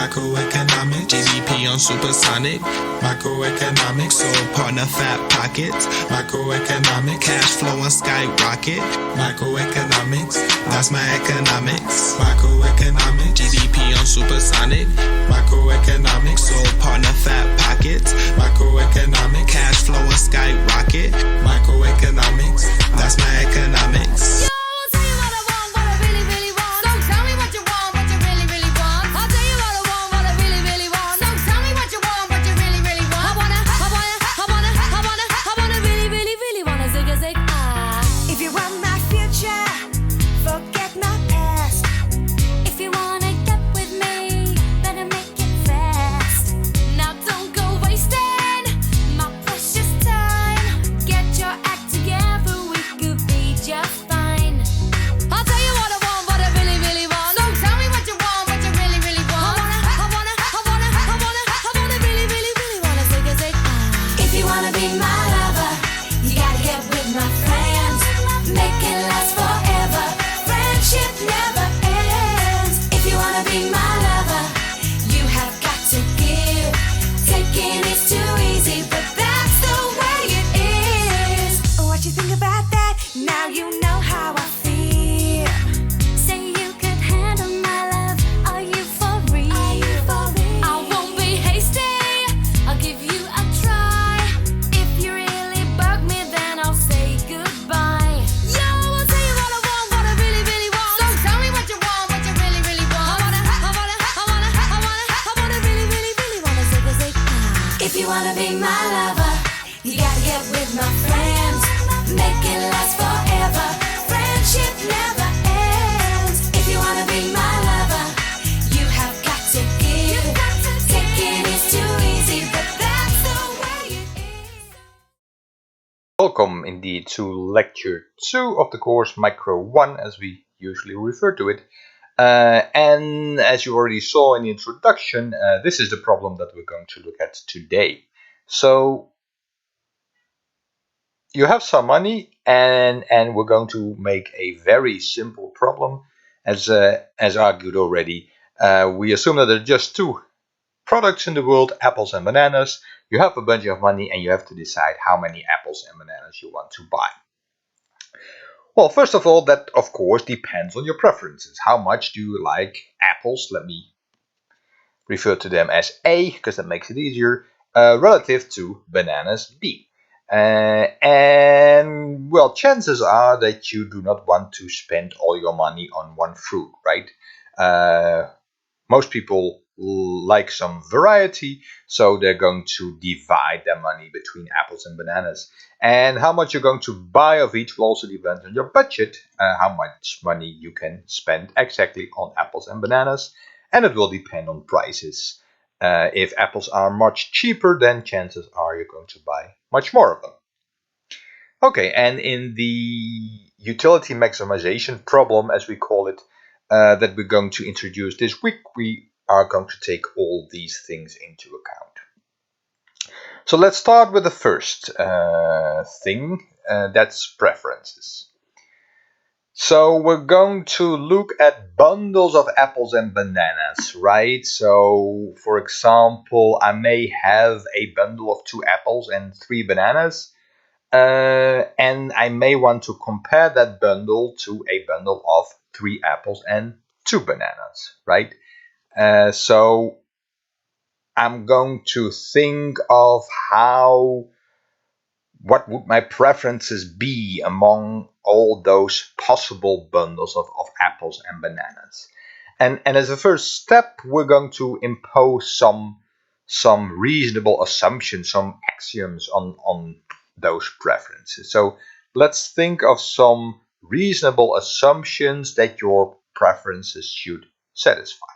Microeconomics, GDP on supersonic. Microeconomics, soul partner fat pockets. Microeconomics, cash flow on skyrocket. Microeconomics, that's my economics. Microeconomics, GDP on supersonic. Microeconomics, soul partner fat pockets. Microeconomics, cash flow on skyrocket. Microeconomics, that's my economics. Welcome indeed to lecture 2 of the course Micro 1, as we usually refer to it. And as you already saw in the introduction, this is the problem that we're going to look at today. So you have some money, and we're going to make a very simple problem, as argued already. We assume that there are just two products in the world, apples and bananas. You have a bunch of money and you have to decide how many apples and bananas you want to buy. Well, first of all, that of course depends on your preferences. How much do you like apples? Let me refer to them as A, because that makes it easier, relative to bananas, B. And well, chances are that you do not want to spend all your money on one fruit, right? Most people like some variety, so they're going to divide their money between apples and bananas. And how much you're going to buy of each will also depend on your budget, how much money you can spend exactly on apples and bananas, and it will depend on prices. If apples are much cheaper, then chances are you're going to buy much more of them. Okay, and in the utility maximization problem, as we call it, that we're going to introduce this week, we are going to take all these things into account. So let's start with the first thing, that's preferences. So we're going to look at bundles of apples and bananas, right? So for example, I may have a bundle of 2 apples and 3 bananas, and I may want to compare that bundle to a bundle of 3 apples and 2 bananas, right? So I'm going to think of what would my preferences be among all those possible bundles of apples and bananas. And as a first step, we're going to impose some reasonable assumptions, some axioms on those preferences. So let's think of some reasonable assumptions that your preferences should satisfy.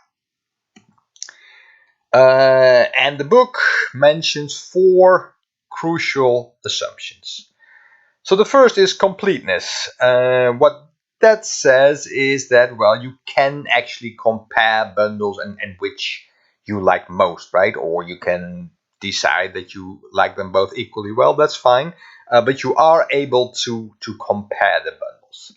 And the book mentions 4 crucial assumptions. So the first is completeness. What that says is that, well, you can actually compare bundles and which you like most, right? Or you can decide that you like them both equally well. That's fine. But you are able to compare the bundles.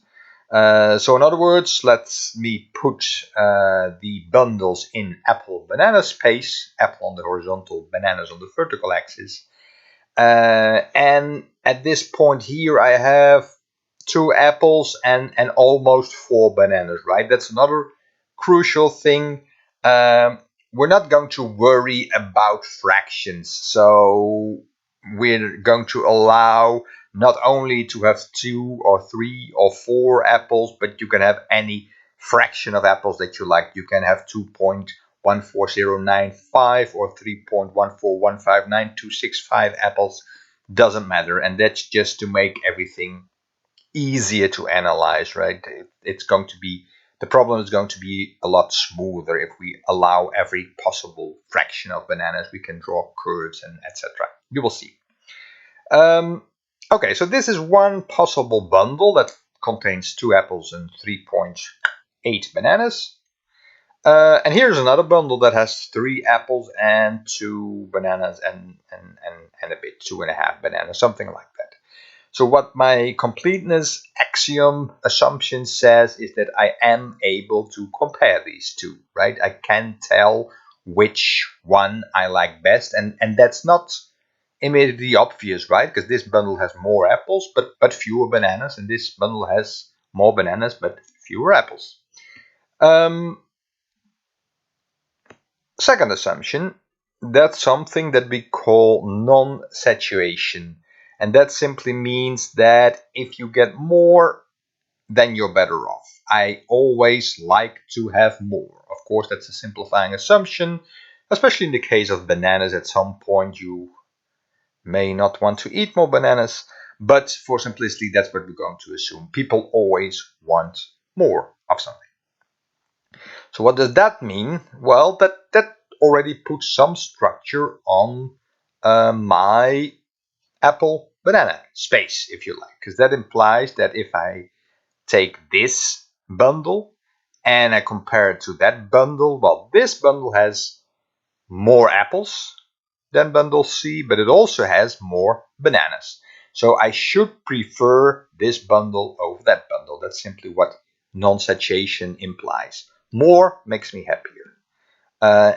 So in other words, let me put the bundles in apple banana space, apple on the horizontal, bananas on the vertical axis. And at this point here, I have 2 apples and almost 4 bananas, right? That's another crucial thing. We're not going to worry about fractions. So we're going to allow not only to have 2 or 3 or 4 apples, but you can have any fraction of apples that you like. You can have 2.14095 or 3.14159.265 apples. Doesn't matter. And that's just to make everything easier to analyze, right? It's going to be, the problem is going to be a lot smoother if we allow every possible fraction of bananas. We can draw curves and etc. You will see. Okay, so this is one possible bundle that contains 2 apples and 3.8 bananas. And here's another bundle that has 3 apples and 2 bananas and a bit, 2.5 bananas, something like that. So what my completeness axiom assumption says is that I am able to compare these two, right? I can tell which one I like best, and that's not immediately obvious, right? Because this bundle has more apples but fewer bananas, and this bundle has more bananas but fewer apples. Second assumption, that's something that we call non-satiation. And that simply means that if you get more, then you're better off. I always like to have more. Of course, that's a simplifying assumption, especially in the case of bananas. At some point, you may not want to eat more bananas, but for simplicity, that's what we're going to assume. People always want more of something. So what does that mean? Well, that already puts some structure on my apple banana space, if you like, because that implies that if I take this bundle and I compare it to that bundle, well, this bundle has more apples than bundle C, but it also has more bananas. So I should prefer this bundle over that bundle. That's simply what non-satiation implies. More makes me happier.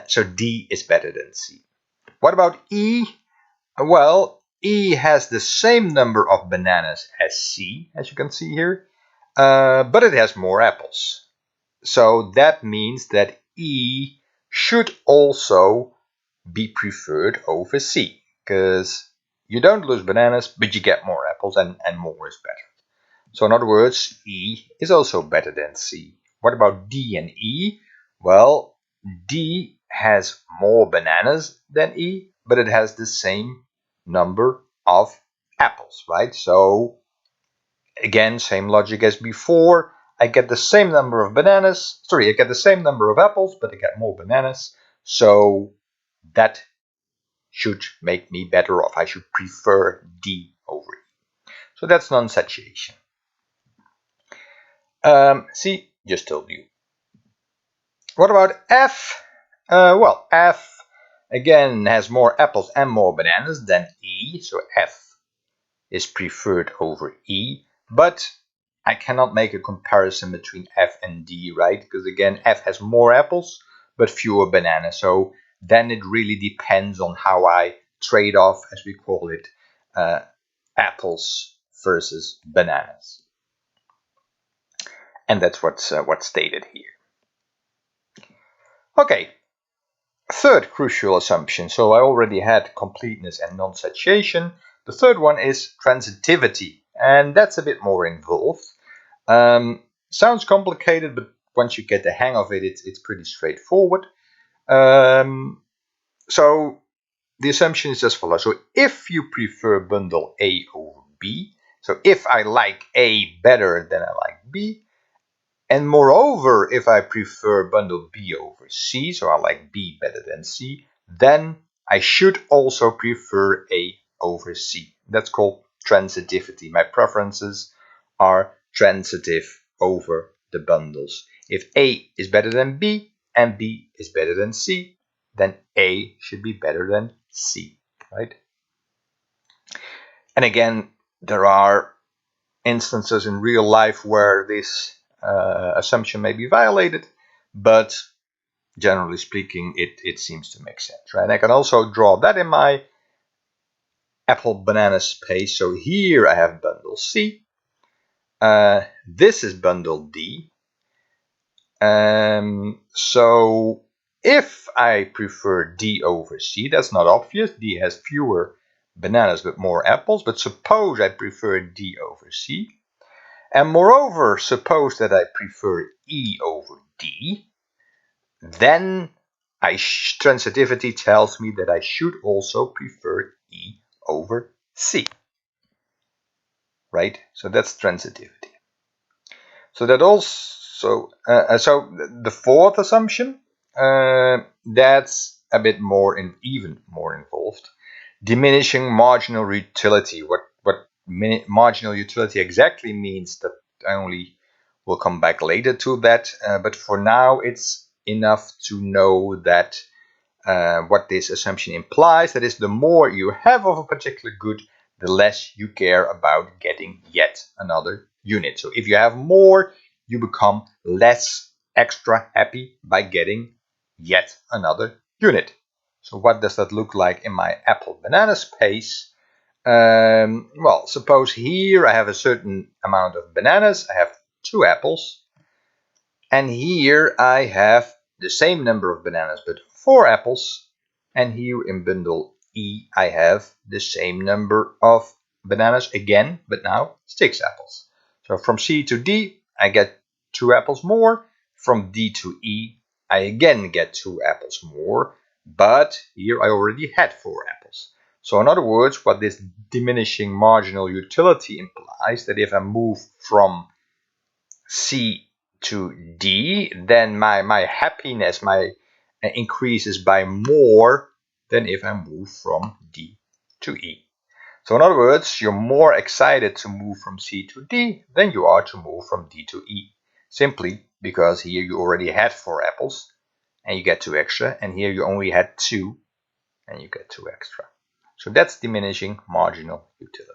So D is better than C. What about E? Well, E has the same number of bananas as C, as you can see here, but it has more apples. So that means that E should also be preferred over C, because you don't lose bananas, but you get more apples, and more is better. So in other words, E is also better than C. What about D and E? Well, D has more bananas than E, but it has the same number of apples, right? So again, same logic as before. I get the same number of bananas. Sorry, I get the same number of apples, but I get more bananas. So that should make me better off. I should prefer D over E. So that's non-satiation. C, just told you. What about F? Well, F again has more apples and more bananas than E, so F is preferred over E. But I cannot make a comparison between F and D, right? Because again, F has more apples but fewer bananas. So then it really depends on how I trade off, as we call it, apples versus bananas. And that's what's stated here. Okay, third crucial assumption. So I already had completeness and non-satiation. The third one is transitivity, and that's a bit more involved. Sounds complicated, but once you get the hang of it, it's pretty straightforward. So the assumption is as follows. So if you prefer bundle A over B, so if I like A better than I like B, and moreover, if I prefer bundle B over C, so I like B better than C, then I should also prefer A over C. That's called transitivity. My preferences are transitive over the bundles. If A is better than B and B is better than C, then A should be better than C, right? And again, there are instances in real life where this assumption may be violated, but generally speaking, it seems to make sense, right? I can also draw that in my apple banana space. So here I have bundle C. This is bundle D. So if I prefer D over C, that's not obvious. D has fewer bananas but more apples. But suppose I prefer D over C. And moreover, suppose that I prefer E over D. Then transitivity tells me that I should also prefer E over C. Right? So that's transitivity. So that also, so the fourth assumption, that's a bit more even more involved. Diminishing marginal utility. What marginal utility exactly means, that I only will come back later to that. But for now, it's enough to know that what this assumption implies, that is, the more you have of a particular good, the less you care about getting yet another unit. So if you have more, you become less extra happy by getting yet another unit. So what does that look like in my apple banana space? Well, suppose here I have a certain amount of bananas. I have 2 apples. And here I have the same number of bananas, but 4 apples. And here in bundle E, I have the same number of bananas again, but now 6 apples. So from C to D, I get 2 apples more. From D to E, I again get 2 apples more. But here I already had 4 apples. So in other words, what this diminishing marginal utility implies, that if I move from C to D, then my happiness increases by more than if I move from D to E. So in other words, you're more excited to move from C to D than you are to move from D to E. Simply because here you already had 4 apples and you get 2 extra, and here you only had 2 and you get 2 extra. So that's diminishing marginal utility.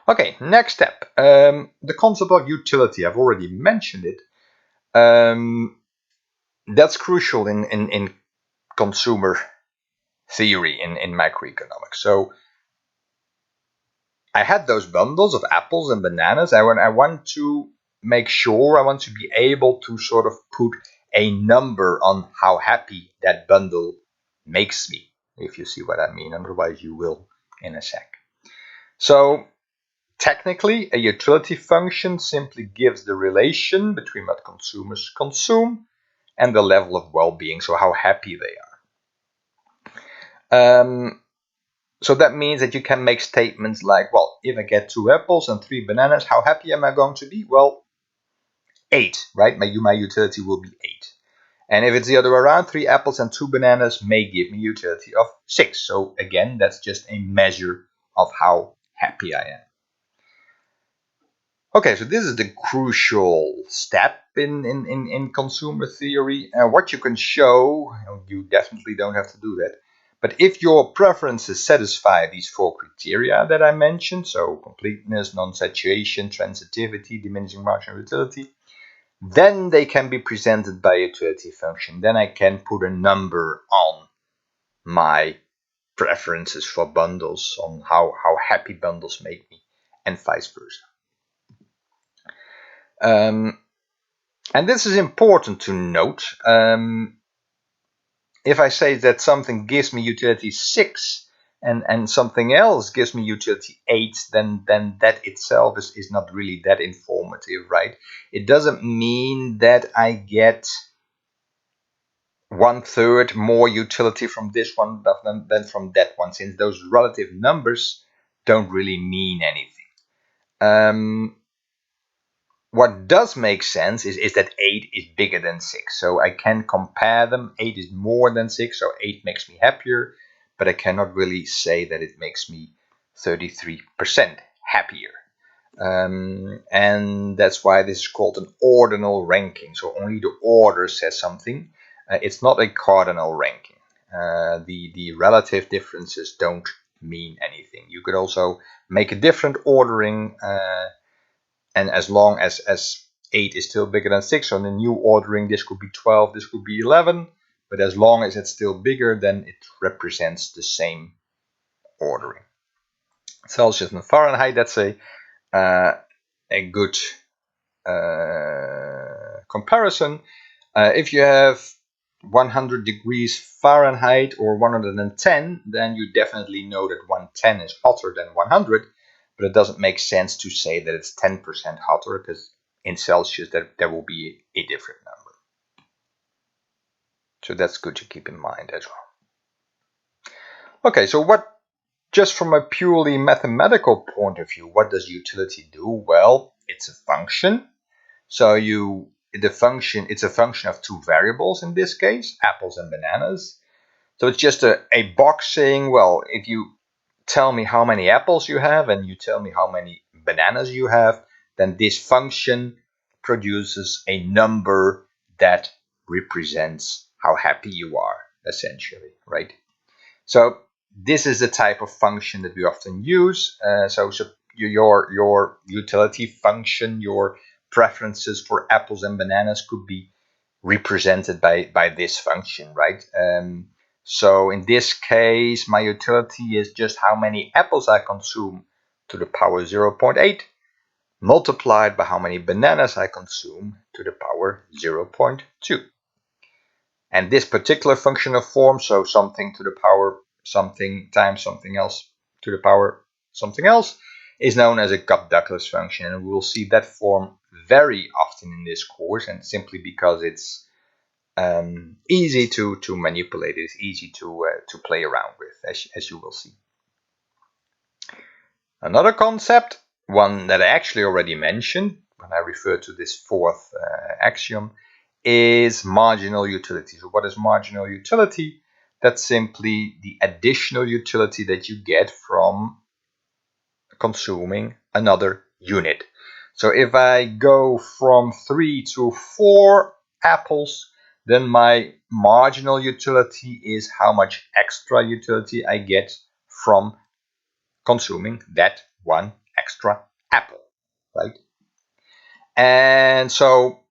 Okay, next step. The concept of utility, I've already mentioned it. That's crucial in consumer theory in microeconomics. So I had those bundles of apples and bananas, and when I want to make sure, I want to be able to sort of put a number on how happy that bundle makes me, if you see what I mean. Otherwise, you will in a sec. So technically, a utility function simply gives the relation between what consumers consume and the level of well-being, so how happy they are. So that means that you can make statements like, well, if I get 2 apples and 3 bananas, how happy am I going to be? Well, 8, right? My utility will be 8. And if it's the other way around, 3 apples and 2 bananas may give me utility of 6. So again, that's just a measure of how happy I am. Okay, so this is the crucial step in consumer theory. What you can show, you definitely don't have to do that, but if your preferences satisfy these 4 criteria that I mentioned, so completeness, non-saturation, transitivity, diminishing marginal utility, then they can be presented by a utility function. Then I can put a number on my preferences for bundles, on how happy bundles make me, and vice versa. And this is important to note. If I say that something gives me utility 6 and something else gives me utility 8, then that itself is not really that informative, right? It doesn't mean that I get 1/3 more utility from this one than from that one, since those relative numbers don't really mean anything. What does make sense is that 8 is bigger than 6. So I can compare them. 8 is more than 6, so 8 makes me happier. But I cannot really say that it makes me 33% happier. And that's why this is called an ordinal ranking. So only the order says something. It's not a cardinal ranking. The relative differences don't mean anything. You could also make a different ordering and as long as 8 is still bigger than 6, so in the new ordering this could be 12, this could be 11, but as long as it's still bigger, then it represents the same ordering. Celsius and Fahrenheit, that's a good comparison. If you have 100 degrees Fahrenheit or 110, then you definitely know that 110 is hotter than 100, but it doesn't make sense to say that it's 10% hotter, because in Celsius there will be a different number. So that's good to keep in mind as well. Okay, so just from a purely mathematical point of view, what does utility do? Well, it's a function. So it's a function of two variables in this case, apples and bananas. So it's just a box saying, well, if you tell me how many apples you have and you tell me how many bananas you have, then this function produces a number that represents how happy you are, essentially, right? So this is the type of function that we often use. So your utility function, your preferences for apples and bananas could be represented by this function, right? So in this case, my utility is just how many apples I consume to the power 0.8 multiplied by how many bananas I consume to the power 0.2. And this particular functional form, so something to the power something times something else to the power something else, is known as a Cobb-Douglas function. And we will see that form very often in this course, and simply because it's easy to manipulate, it's easy to play around with, as you will see. Another concept, one that I actually already mentioned when I referred to this fourth axiom, is marginal utility. So what is marginal utility? That's simply the additional utility that you get from consuming another unit. So if I go from 3 to 4 apples, then my marginal utility is how much extra utility I get from consuming that one extra apple, right? And so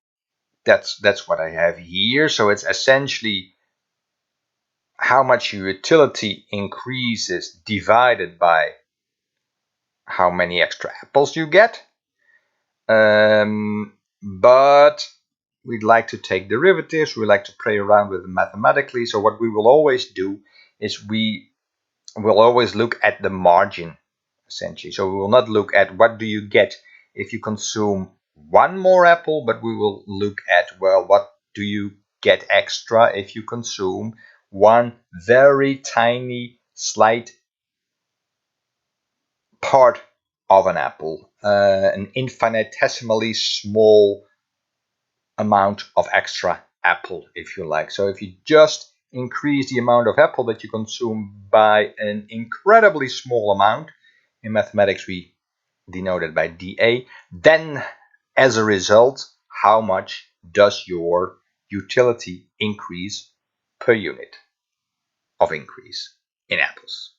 that's what I have here. So it's essentially how much your utility increases divided by how many extra apples you get. But we'd like to take derivatives. We like to play around with it mathematically. So what we will always do is we will always look at the margin, essentially. So we will not look at what do you get if you consume one more apple, but we will look at, well, what do you get extra if you consume one very tiny, slight part of an apple, an infinitesimally small amount of extra apple, if you like. So if you just increase the amount of apple that you consume by an incredibly small amount, in mathematics we denote it by dA, then as a result, how much does your utility increase per unit of increase in apples?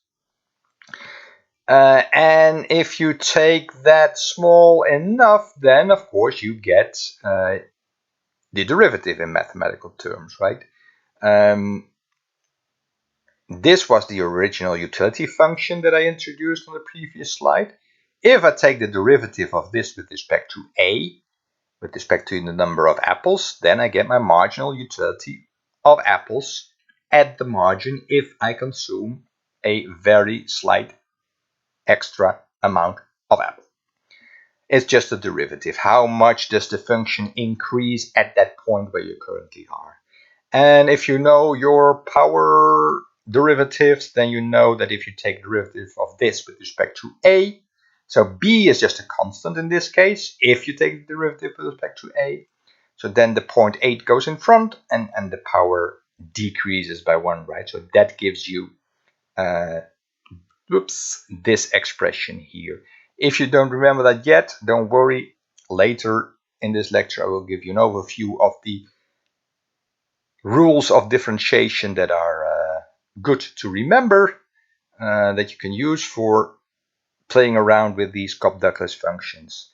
And if you take that small enough, then of course you get the derivative in mathematical terms, right? This was the original utility function that I introduced on the previous slide. If I take the derivative of this with respect to A, with respect to the number of apples, then I get my marginal utility of apples at the margin if I consume a very slight extra amount of apple. It's just a derivative. How much does the function increase at that point where you currently are? And if you know your power derivatives, then you know that if you take derivative of this with respect to A, so B is just a constant in this case, if you take the derivative with respect to A, so then the 0.8 goes in front and the power decreases by 1, right? So that gives you this expression here. If you don't remember that yet, don't worry. Later in this lecture, I will give you an overview of the rules of differentiation that are good to remember, that you can use for playing around with these Cobb-Douglas functions.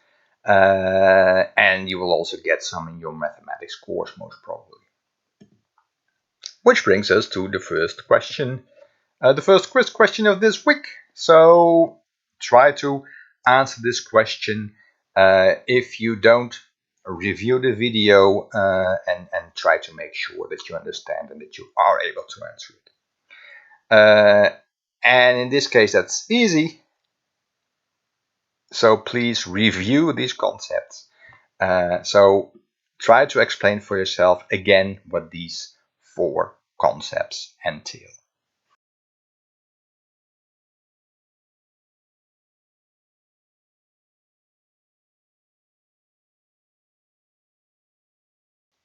And you will also get some in your mathematics course, most probably. Which brings us to the first question, the first quiz question of this week. So try to answer this question if you don't review the video and try to make sure that you understand and that you are able to answer it. And in this case, that's easy. So please review these concepts. So try to explain for yourself again what these 4 concepts entail.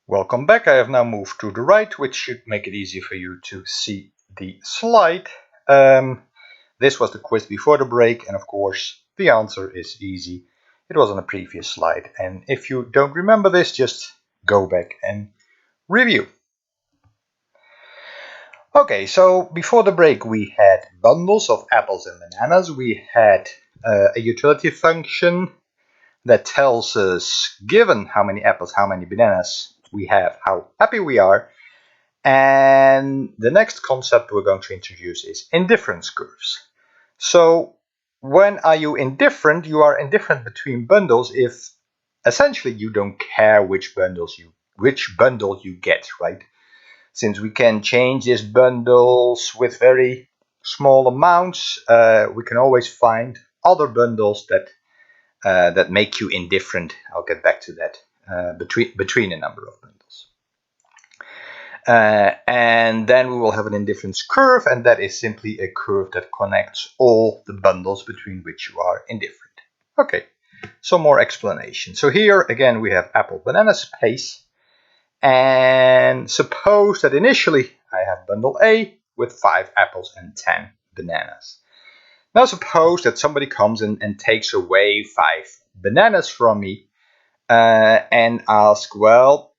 Welcome back. I have now moved to the right, which should make it easy for you to see the slide. This was the quiz before the break, and of course the answer is easy. It was on a previous slide, and if you don't remember this, just go back and review. Okay, so before the break we had bundles of apples and bananas. We had a utility function that tells us, given how many apples, how many bananas we have, how happy we are. And the next concept we're going to introduce is indifference curves. So when are you indifferent? You are indifferent between bundles if essentially you don't care which bundle you get, right? Since we can change these bundles with very small amounts, we can always find other bundles that make you indifferent. I'll get back to that between a number of bundles. And then we will have an indifference curve, and that is simply a curve that connects all the bundles between which you are indifferent. Okay, some more explanation. So here again we have apple banana space, and suppose that initially I have bundle A with 5 apples and 10 bananas. Now suppose that somebody comes and takes away 5 bananas from me and asks, well,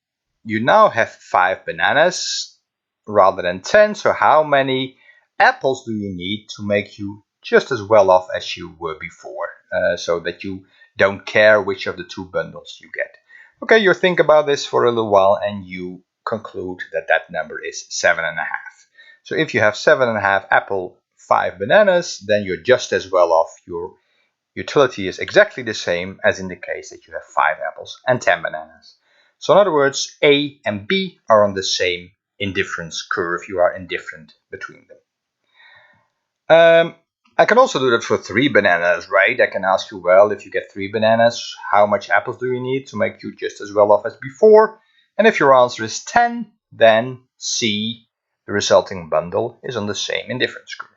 you now have 5 bananas rather than 10, so how many apples do you need to make you just as well off as you were before, so that you don't care which of the 2 bundles you get? Okay, you think about this for a little while and you conclude that that number is 7.5. So if you have 7.5 apple, 5 bananas, then you're just as well off. Your utility is exactly the same as in the case that you have 5 apples and 10 bananas. So in other words, A and B are on the same indifference curve. You are indifferent between them. I can also do that for 3 bananas, right? I can ask you, well, if you get 3 bananas, how much apples do you need to make you just as well off as before? And if your answer is 10, then C, the resulting bundle, is on the same indifference curve.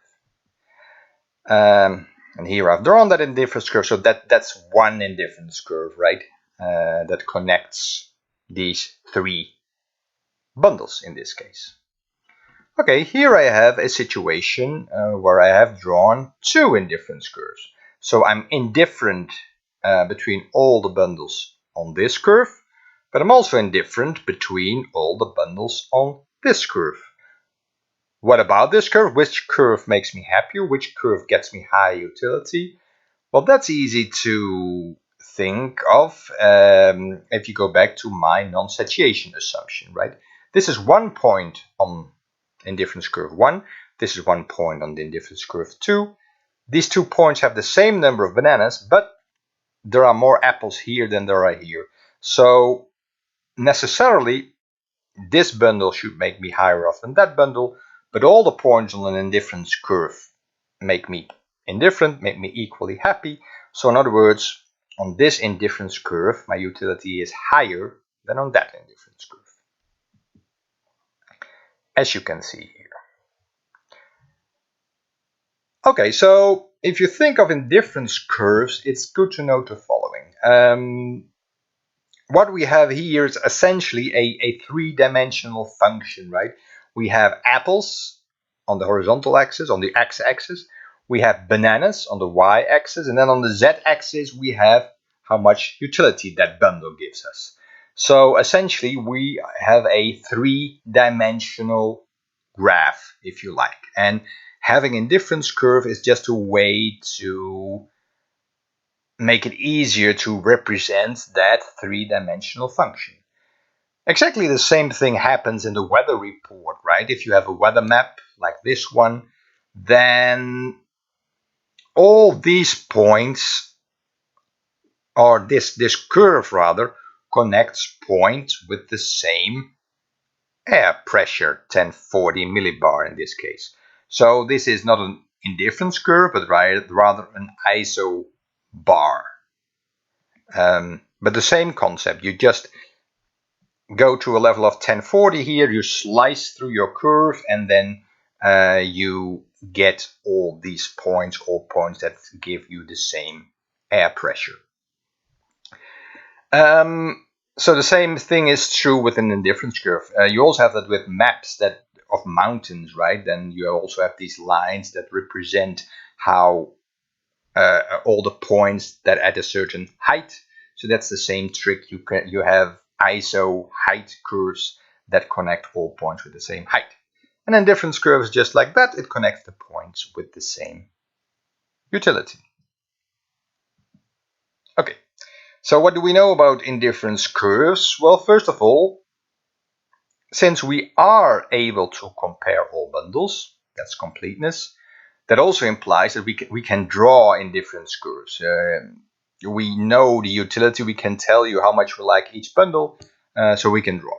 And here I've drawn that indifference curve, so that's one indifference curve, right? That connects these 3 bundles in this case. Okay, here I have a situation where I have drawn 2 indifference curves. So I'm indifferent between all the bundles on this curve, but I'm also indifferent between all the bundles on this curve. What about this curve? Which curve makes me happier? Which curve gets me high utility? Well, that's easy to think of if you go back to my non-satiation assumption, right? This is 1 point on indifference curve 1. This is 1 point on the indifference curve 2. These 2 points have the same number of bananas, but there are more apples here than there are here. So necessarily, this bundle should make me higher off than that bundle, but all the points on an indifference curve make me indifferent, make me equally happy. So in other words, on this indifference curve, my utility is higher than on that indifference curve, as you can see here. Okay, so if you think of indifference curves, it's good to note the following. What we have here is essentially a 3-dimensional function, right? We have apples on the horizontal axis, on the x-axis. We have bananas on the y-axis, and then on the z-axis we have how much utility that bundle gives us. So essentially we have a 3-dimensional graph, if you like. And having indifference curve is just a way to make it easier to represent that three-dimensional function. Exactly the same thing happens in the weather report, right? If you have a weather map like this one, then all these points, or this curve rather, connects points with the same air pressure, 1040 millibar in this case. So this is not an indifference curve, but rather an iso bar. But the same concept. You just go to a level of 1040 here, you slice through your curve, and then you get all these points, all points that give you the same air pressure. So the same thing is true with an indifference curve. You also have that with maps that of mountains, right? Then you also have these lines that represent how all the points that at a certain height. So that's the same trick. You have iso height curves that connect all points with the same height. And indifference curves just like that, it connects the points with the same utility. Okay, so what do we know about indifference curves? Well, first of all, since we are able to compare all bundles, that's completeness, that also implies that we can draw indifference curves. We know the utility, we can tell you how much we like each bundle, so we can draw.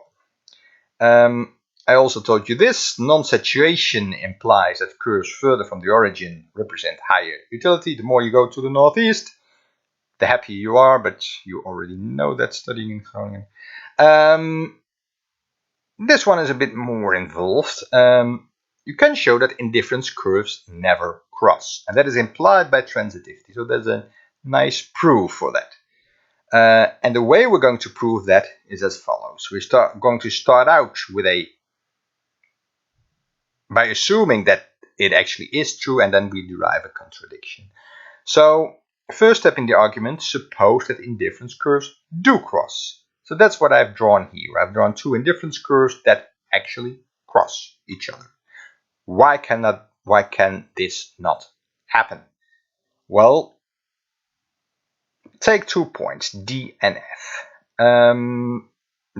I also told you this, non-saturation implies that curves further from the origin represent higher utility. The more you go to the northeast, the happier you are, but you already know that studying in Groningen. This one is a bit more involved. You can show that indifference curves never cross, and that is implied by transitivity. So there's a nice proof for that. And the way we're going to prove that is as follows. We're going to start out with by assuming that it actually is true, and then we derive a contradiction. So first step in the argument, suppose that indifference curves do cross. So that's what I've drawn here. I've drawn two indifference curves that actually cross each other. Why can this not happen? Well, take 2 points, D and F.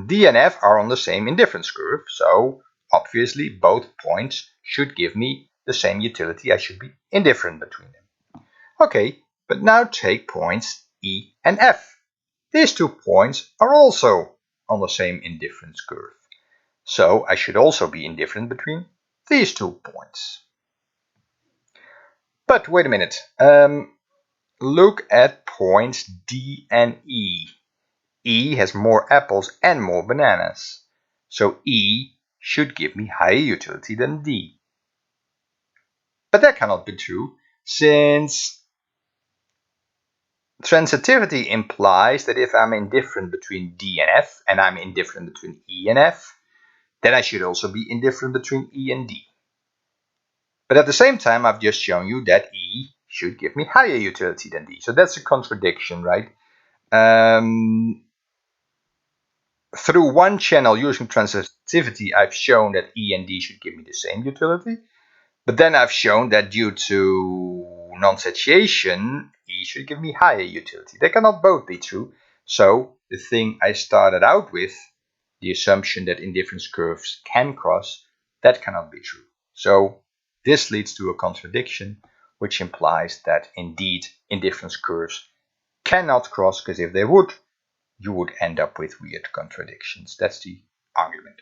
D and F are on the same indifference curve, so obviously both points should give me the same utility. I should be indifferent between them. Okay, but now take points E and F. These 2 points are also on the same indifference curve, so I should also be indifferent between these 2 points. But wait a minute. Look at points D and E. E has more apples and more bananas. So E should give me higher utility than D. But that cannot be true, since transitivity implies that if I'm indifferent between D and F, and I'm indifferent between E and F, then I should also be indifferent between E and D. But at the same time, I've just shown you that E should give me higher utility than D. So that's a contradiction, right? Through one channel using transitivity, I've shown that E and D should give me the same utility. But then I've shown that due to non-satiation, E should give me higher utility. They cannot both be true. So the thing I started out with, the assumption that indifference curves can cross, that cannot be true. So this leads to a contradiction, which implies that indeed indifference curves cannot cross, because if they would, you would end up with weird contradictions. That's the argument.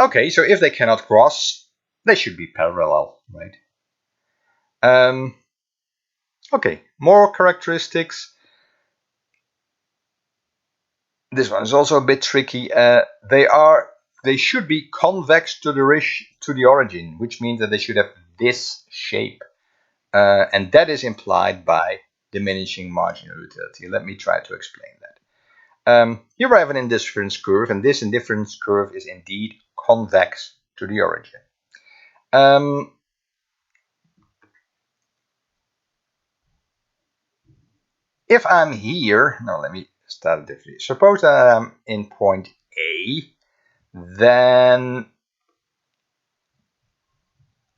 Okay, so if they cannot cross, they should be parallel, right? Okay, more characteristics. This one is also a bit tricky. They should be convex to the origin, which means that they should have this shape, and that is implied by diminishing marginal utility. Let me try to explain that. Here I have an indifference curve, and this indifference curve is indeed convex to the origin. If I'm here, now let me start it differently. Suppose that I'm in point A, then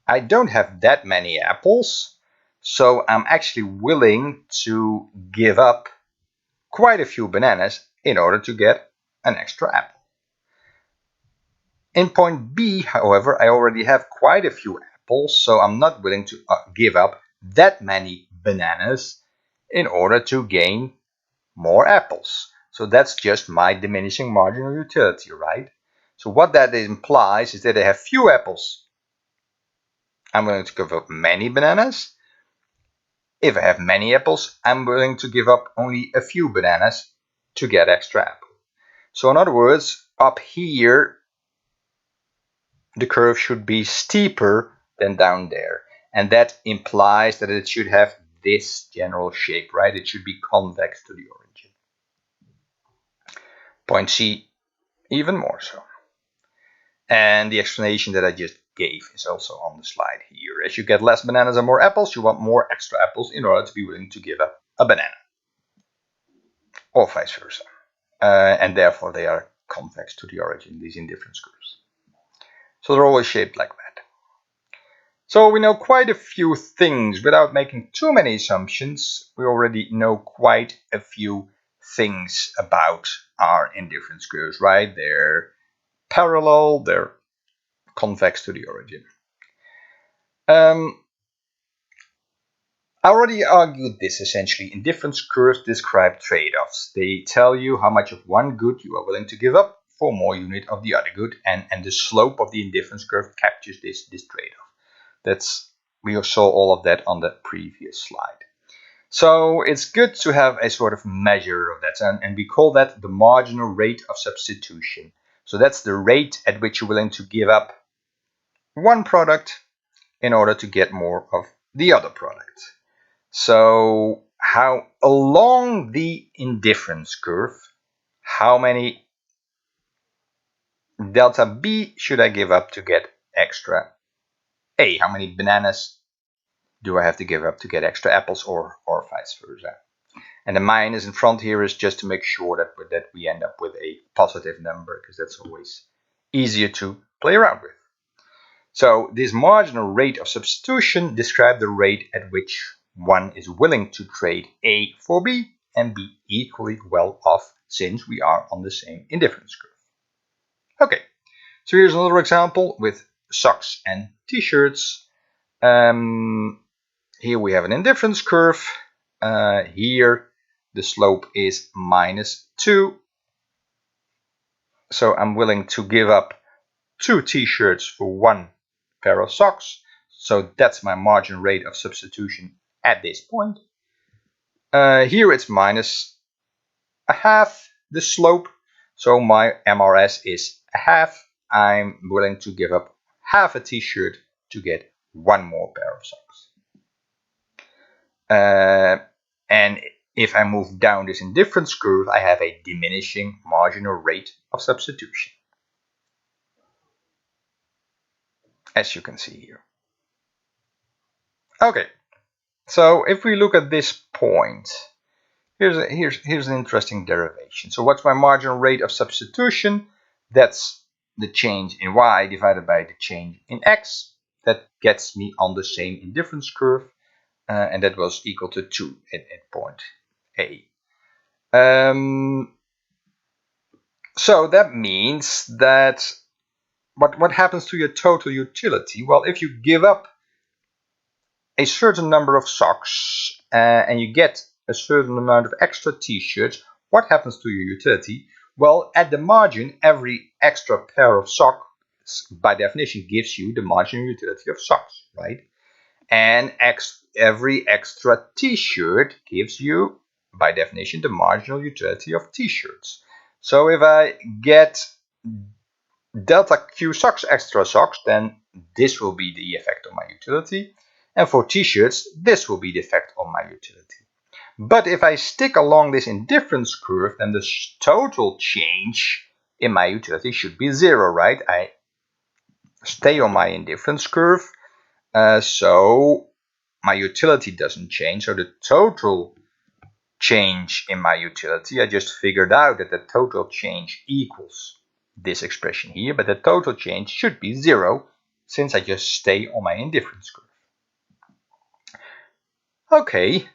I don't have that many apples, So I'm actually willing to give up quite a few bananas in order to get an extra apple. In point B, however, I already have quite a few apples, so I'm not willing to give up that many bananas in order to gain more apples. So that's just my diminishing marginal utility, right? So what that implies is that I have few apples. I'm willing to give up many bananas. If I have many apples, I'm willing to give up only a few bananas to get extra apple. So in other words, up here, the curve should be steeper than down there. And that implies that it should have this general shape, right? It should be convex to the origin. Point C, even more so. And the explanation that I just gave is also on the slide here. As you get less bananas and more apples, you want more extra apples in order to be willing to give up a banana. Or vice versa. And therefore they are convex to the origin, these indifference curves. So they're always shaped like that. So we know quite a few things without making too many assumptions. We already know quite a few things about our indifference curves, right? They're parallel, they're convex to the origin. I already argued this essentially. Indifference curves describe trade-offs. They tell you how much of one good you are willing to give up for more unit of the other good, and the slope of the indifference curve captures this trade-off. We saw all of that on the previous slide. So it's good to have a sort of measure of that, and we call that the marginal rate of substitution. So that's the rate at which you're willing to give up one product in order to get more of the other product. So how along the indifference curve, how many delta B should I give up to get extra A? How many bananas do I have to give up to get extra apples, or vice versa? And the minus in front here is just to make sure that we end up with a positive number, because that's always easier to play around with. So this marginal rate of substitution describes the rate at which one is willing to trade A for B and be equally well off, since we are on the same indifference curve. Okay, so here's another example with socks and t-shirts. Here we have an indifference curve. Here the slope is -2. So I'm willing to give up 2 t-shirts for 1 pair of socks. So that's my margin rate of substitution at this point. Here it's -0.5, the slope. So my MRS is 0.5. I'm willing to give up half a t-shirt to get 1 more pair of socks. And if I move down this indifference curve, I have a diminishing marginal rate of substitution, as you can see here. Okay, so if we look at this point, here's an interesting derivation. So what's my marginal rate of substitution? That's the change in y divided by the change in x. That gets me on the same indifference curve, and that was equal to 2 at point A. So that means that what happens to your total utility? Well, if you give up a certain number of socks and you get a certain amount of extra t-shirts, what happens to your utility? Well, at the margin, every extra pair of socks, by definition, gives you the marginal utility of socks, right? And every extra t-shirt gives you, by definition, the marginal utility of t-shirts. So if I get delta Q socks extra socks, then this will be the effect on my utility. And for t-shirts, this will be the effect on my utility. But if I stick along this indifference curve, then the total change in my utility should be 0, right? I stay on my indifference curve, so my utility doesn't change. So the total change in my utility, I just figured out that the total change equals this expression here, but the total change should be 0 since I just stay on my indifference curve. Okay,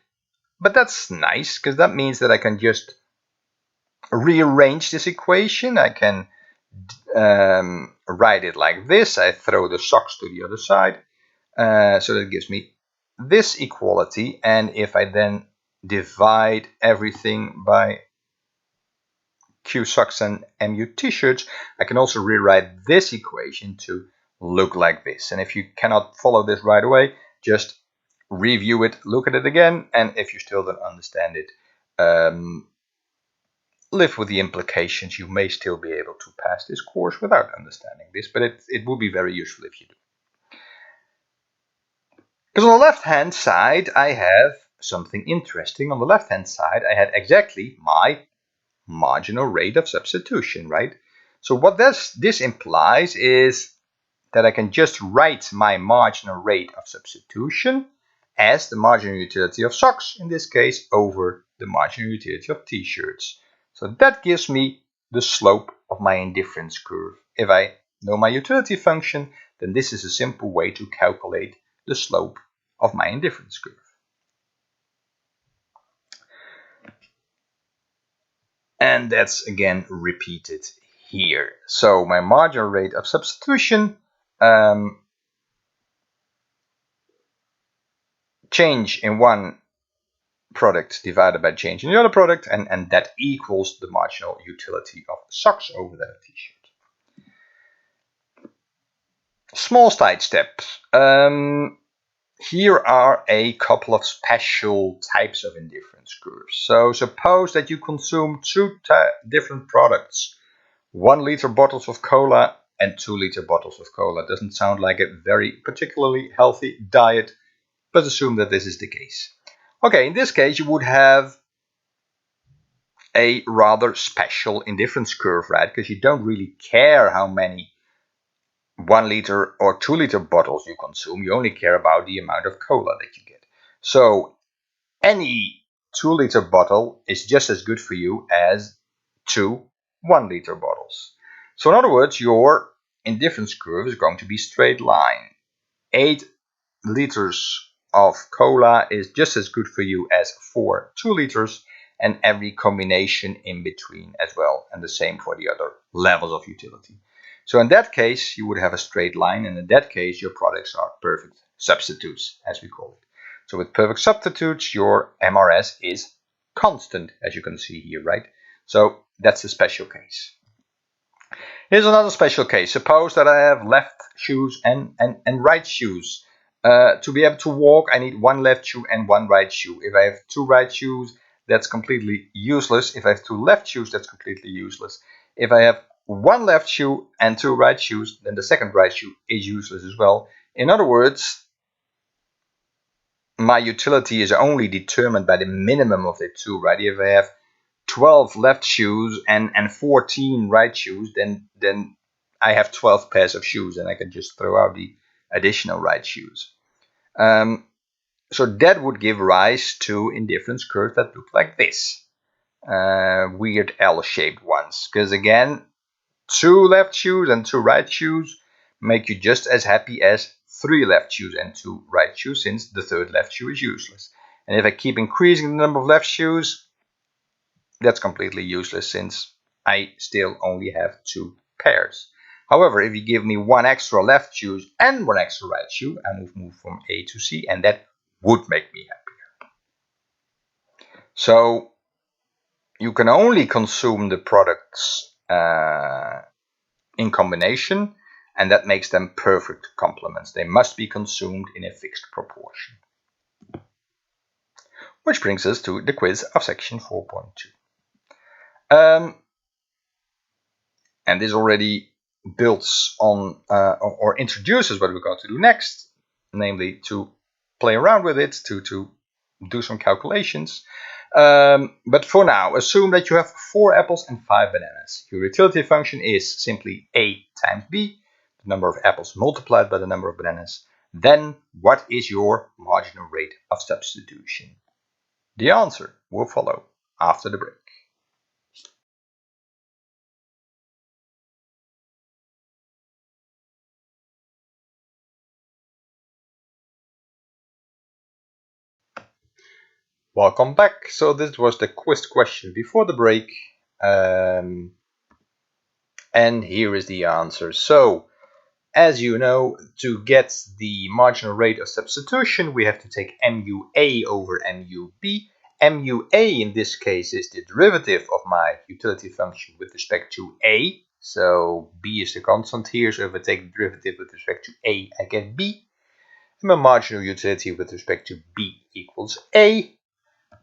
but that's nice because that means that I can just rearrange this equation. I can write it like this. I throw the socks to the other side. So that gives me this equality. And if I then divide everything by Q socks and MU t-shirts, I can also rewrite this equation to look like this. And if you cannot follow this right away, just review it, look at it again, and if you still don't understand it, live with the implications. You may still be able to pass this course without understanding this, but it would be very useful if you do. Because on the left-hand side, I have something interesting. On the left-hand side, I had exactly my marginal rate of substitution, right? So what this implies is that I can just write my marginal rate of substitution as the marginal utility of socks, in this case, over the marginal utility of t-shirts. So that gives me the slope of my indifference curve. If I know my utility function, then this is a simple way to calculate the slope of my indifference curve. And that's again repeated here. So my marginal rate of substitution, change in one product divided by change in the other product, and that equals the marginal utility of socks over that t-shirt. Small side steps. Here are a couple of special types of indifference curves. So suppose that you consume two different products, 1 liter bottles of cola and 2 liter bottles of cola. Doesn't sound like a very particularly healthy diet, but assume that this is the case. Okay, in this case, you would have a rather special indifference curve, right? Because you don't really care how many 1 liter or 2 liter bottles you consume. You only care about the amount of cola that you get. So any 2 liter bottle is just as good for you as 2 1 liter bottles. So in other words, your indifference curve is going to be straight line. 8 liters of cola is just as good for you as 4 2 liters, and every combination in between as well, and the same for the other levels of utility. So in that case, you would have a straight line, and in that case, your products are perfect substitutes, as we call it. So with perfect substitutes, your MRS is constant, as you can see here, right? So that's a special case. Here's another special case. Suppose that I have left shoes and right shoes. To be able to walk, I need 1 left shoe and 1 right shoe. If I have 2 right shoes, that's completely useless. If I have 2 left shoes, that's completely useless. If I have 1 left shoe and 2 right shoes, then the second right shoe is useless as well. In other words, my utility is only determined by the minimum of the two, right? If I have 12 left shoes and 14 right shoes, then I have 12 pairs of shoes, and I can just throw out the additional right shoes. So that would give rise to indifference curves that look like this. Weird L-shaped ones. Because again, 2 left shoes and 2 right shoes make you just as happy as 3 left shoes and 2 right shoes, since the third left shoe is useless. And if I keep increasing the number of left shoes, that's completely useless, since I still only have 2 pairs. However, if you give me 1 extra left shoe and 1 extra right shoe, I move from A to C, and that would make me happier. So you can only consume the products in combination, and that makes them perfect complements. They must be consumed in a fixed proportion. Which brings us to the quiz of section 4.2. And this already builds on or introduces what we're going to do next, namely to play around with it, to do some calculations. But for now, assume that you have 4 apples and 5 bananas. Your utility function is simply A times B, the number of apples multiplied by the number of bananas. Then what is your marginal rate of substitution? The answer will follow after the break. Welcome back. So this was the quiz question before the break. And here is the answer. So, as you know, to get the marginal rate of substitution, we have to take MUA over MUB. MUA in this case is the derivative of my utility function with respect to A. So B is the constant here. So if I take the derivative with respect to A, I get B. And my marginal utility with respect to B equals A.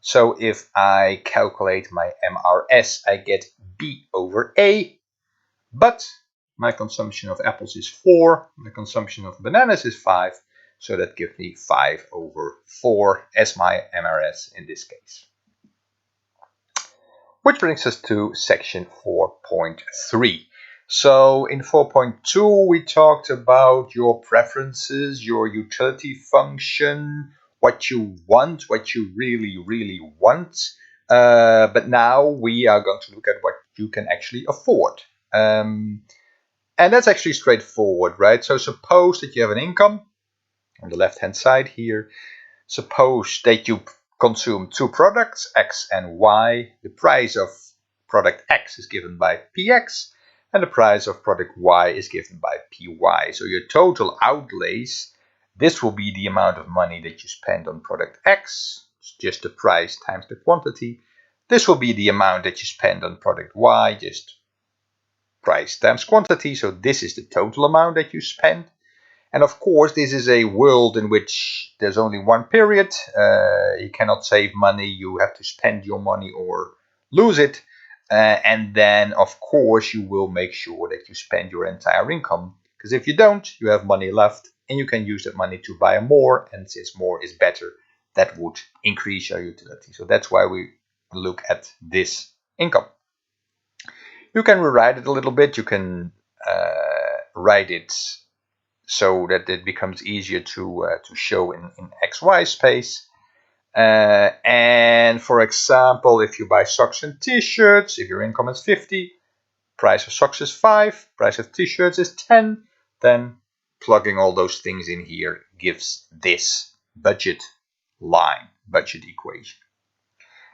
So if I calculate my MRS, I get B over A. But my consumption of apples is 4, my consumption of bananas is 5, so that gives me 5 over 4 as my MRS in this case. Which brings us to section 4.3. So in 4.2 we talked about your preferences, your utility function, what you want, what you really want. But now we are going to look at what you can actually afford. And that's actually straightforward, right? So suppose that you have an income on the left-hand side here. Suppose that you consume two products, X and Y. The price of product X is given by PX, and the price of product Y is given by PY. So your total outlays, this will be the amount of money that you spend on product X, it's just the price times the quantity. This will be the amount that you spend on product Y, just price times quantity. So this is the total amount that you spend. And of course, this is a world in which there's only one period. You cannot save money. You have to spend your money or lose it. And then, of course, you will make sure that you spend your entire income. Because if you don't, you have money left and you can use that money to buy more. And since more is better, that would increase your utility. So that's why we look at this income. You can rewrite it a little bit. You can write it so that it becomes easier to show in XY space. And for example, if you buy socks and t-shirts, if your income is 50, price of socks is 5, price of t-shirts is 10, then plugging all those things in here gives this budget line, budget equation.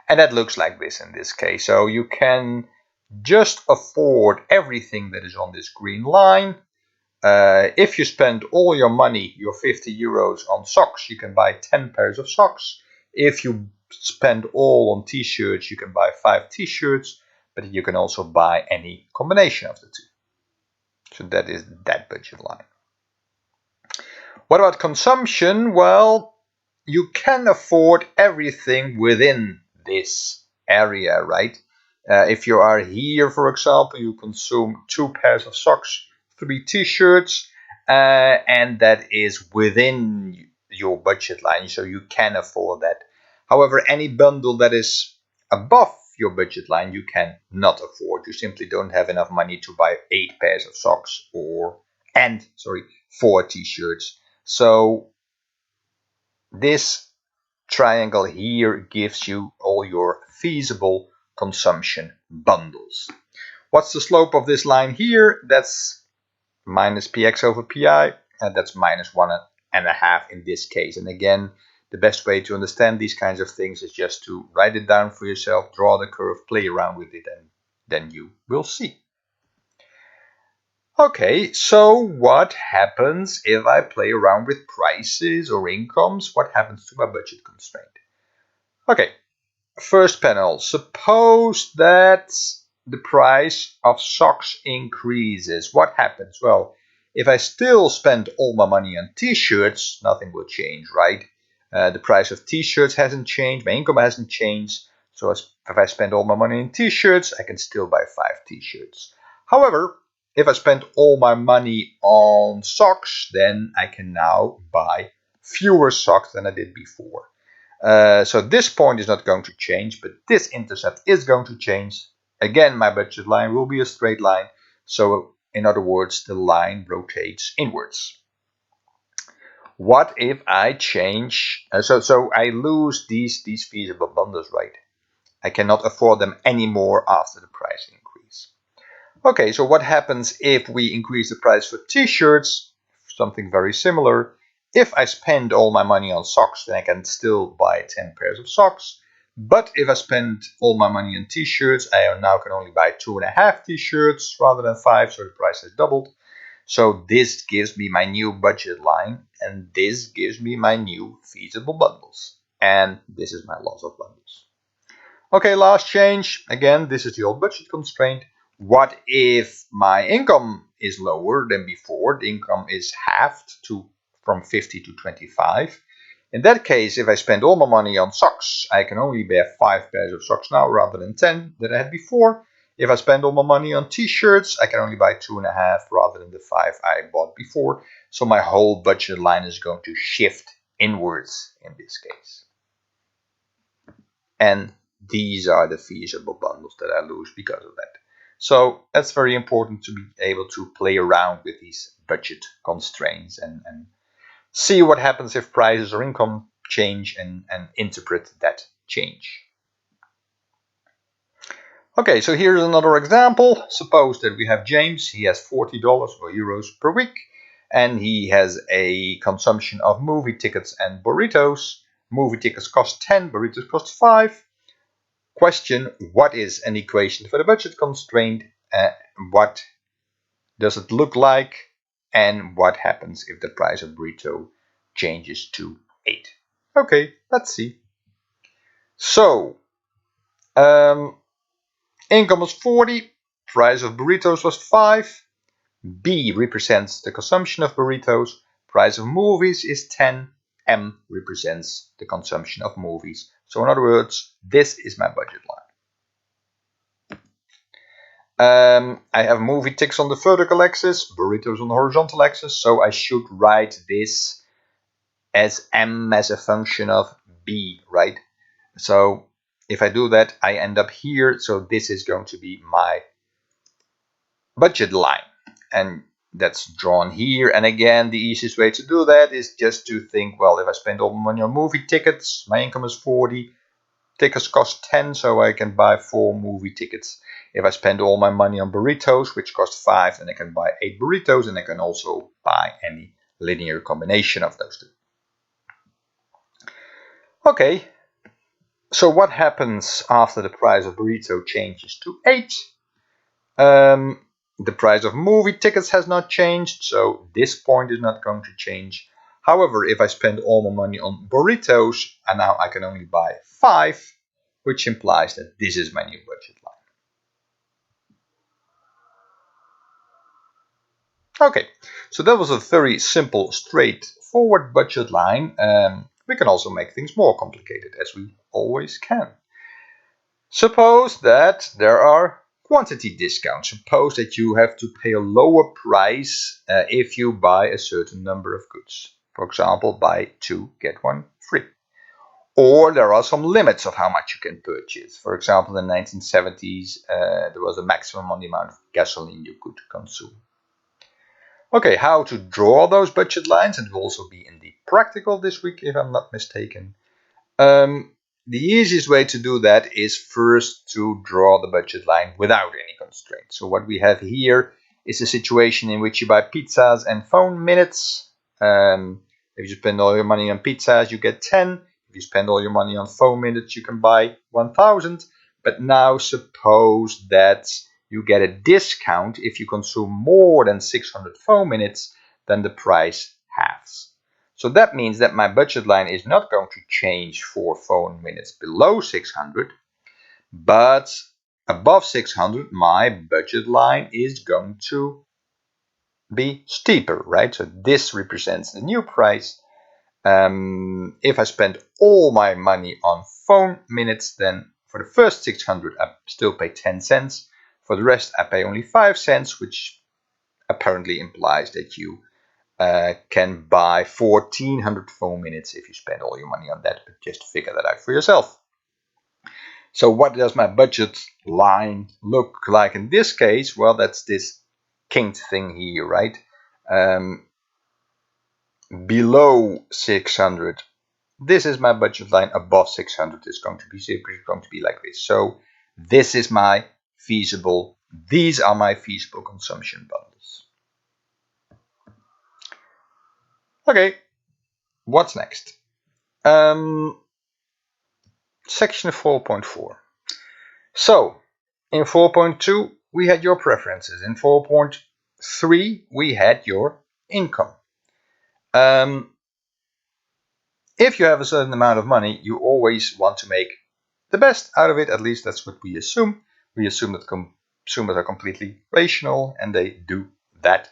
And that looks like this in this case. So you can just afford everything that is on this green line. If you spend all your money, your 50 euros on socks, you can buy 10 pairs of socks. If you spend all on t-shirts, you can buy 5 t-shirts, but you can also buy any combination of the two. So that is that budget line. What about consumption? Well, you can afford everything within this area, right? If you are here, for example, you consume 2 pairs of socks, 3 t-shirts, and that is within your budget line, so you can afford that. However, any bundle that is above your budget line, you can not afford. You simply don't have enough money to buy 8 pairs of socks and 4 t-shirts. So this triangle here gives you all your feasible consumption bundles. What's the slope of this line here? That's minus px over pi, and that's minus 1.5 in this case. And again, the best way to understand these kinds of things is just to write it down for yourself, draw the curve, play around with it, and then you will see. Okay, so what happens if I play around with prices or incomes? What happens to my budget constraint? Okay, first panel. Suppose that the price of socks increases. What happens? Well, if I still spend all my money on t-shirts, nothing will change, right? The price of t-shirts hasn't changed, my income hasn't changed. So if I spend all my money in t-shirts, I can still buy 5 t-shirts. However, if I spend all my money on socks, then I can now buy fewer socks than I did before. So this point is not going to change, but this intercept is going to change. Again, my budget line will be a straight line. So in other words, the line rotates inwards. What if I change? So I lose these feasible bundles, right? I cannot afford them anymore after the price increase. Okay, so what happens if we increase the price for t-shirts? Something very similar. If I spend all my money on socks, then I can still buy 10 pairs of socks. But if I spend all my money on t-shirts, I now can only buy 2.5 t-shirts rather than 5, so the price has doubled. So this gives me my new budget line, and this gives me my new feasible bundles. And this is my loss of bundles. Okay, last change. Again, this is the old budget constraint. What if my income is lower than before? The income is halved from 50 to 25. In that case, if I spend all my money on socks, I can only buy 5 pairs of socks now rather than 10 that I had before. If I spend all my money on t-shirts, I can only buy 2.5 rather than the 5 I bought before. So my whole budget line is going to shift inwards in this case. And these are the feasible bundles that I lose because of that. So that's very important to be able to play around with these budget constraints and see what happens if prices or income change and interpret that change. Okay, so here's another example. Suppose that we have James. He has $40 or euros per week, and he has a consumption of movie tickets and burritos. Movie tickets cost 10, burritos cost 5. Question, what is an equation for the budget constraint? What does it look like? And what happens if the price of burrito changes to 8? Okay, let's see. So, income was 40, price of burritos was 5. B represents the consumption of burritos, price of movies is 10. M represents the consumption of movies. So in other words, this is my budget line. I have movie tickets on the vertical axis, burritos on the horizontal axis, so I should write this as M as a function of B, right? So if I do that, I end up here, so this is going to be my budget line, and that's drawn here. And again, the easiest way to do that is just to think, well, if I spend all my money on movie tickets, my income is 40, tickets cost 10, so I can buy 4 movie tickets. If I spend all my money on burritos, which cost 5, then I can buy 8 burritos, and I can also buy any linear combination of those two. Okay, so what happens after the price of burrito changes to 8? The price of movie tickets has not changed, so this point is not going to change. However, if I spend all my money on burritos, and now I can only buy 5, which implies that this is my new budget line. Okay, so that was a very simple, straightforward budget line. We can also make things more complicated, as we always can. Suppose that there are quantity discounts. Suppose that you have to pay a lower price if you buy a certain number of goods. For example, buy 2, get 1 free. Or there are some limits of how much you can purchase. For example, in the 1970s, there was a maximum on the amount of gasoline you could consume. Okay, how to draw those budget lines, and it will also be in the practical this week, if I'm not mistaken. The easiest way to do that is first to draw the budget line without any constraints. So what we have here is a situation in which you buy pizzas and phone minutes. If you spend all your money on pizzas, you get 10. If you spend all your money on phone minutes, you can buy 1,000. But now suppose that you get a discount if you consume more than 600 phone minutes, then the price halves. So that means that my budget line is not going to change for phone minutes below 600, but above 600, my budget line is going to be steeper, right? So this represents the new price. If I spend all my money on phone minutes, then for the first 600, I still pay 10 cents. For the rest, I pay only 5 cents, which apparently implies that you can buy 1,400 phone minutes if you spend all your money on that, but just figure that out for yourself. So what does my budget line look like in this case? Well, that's this kinked thing here, right? Below 600, this is my budget line. Above 600 is going to be like this. So this is my feasible, these are my feasible consumption bundles. Okay, what's next? section 4.4. So in 4.2 we had your preferences. In 4.3 we had your income. If you have a certain amount of money, you always want to make the best out of it. At least that's what we assume. We assume that consumers are completely rational, and they do that.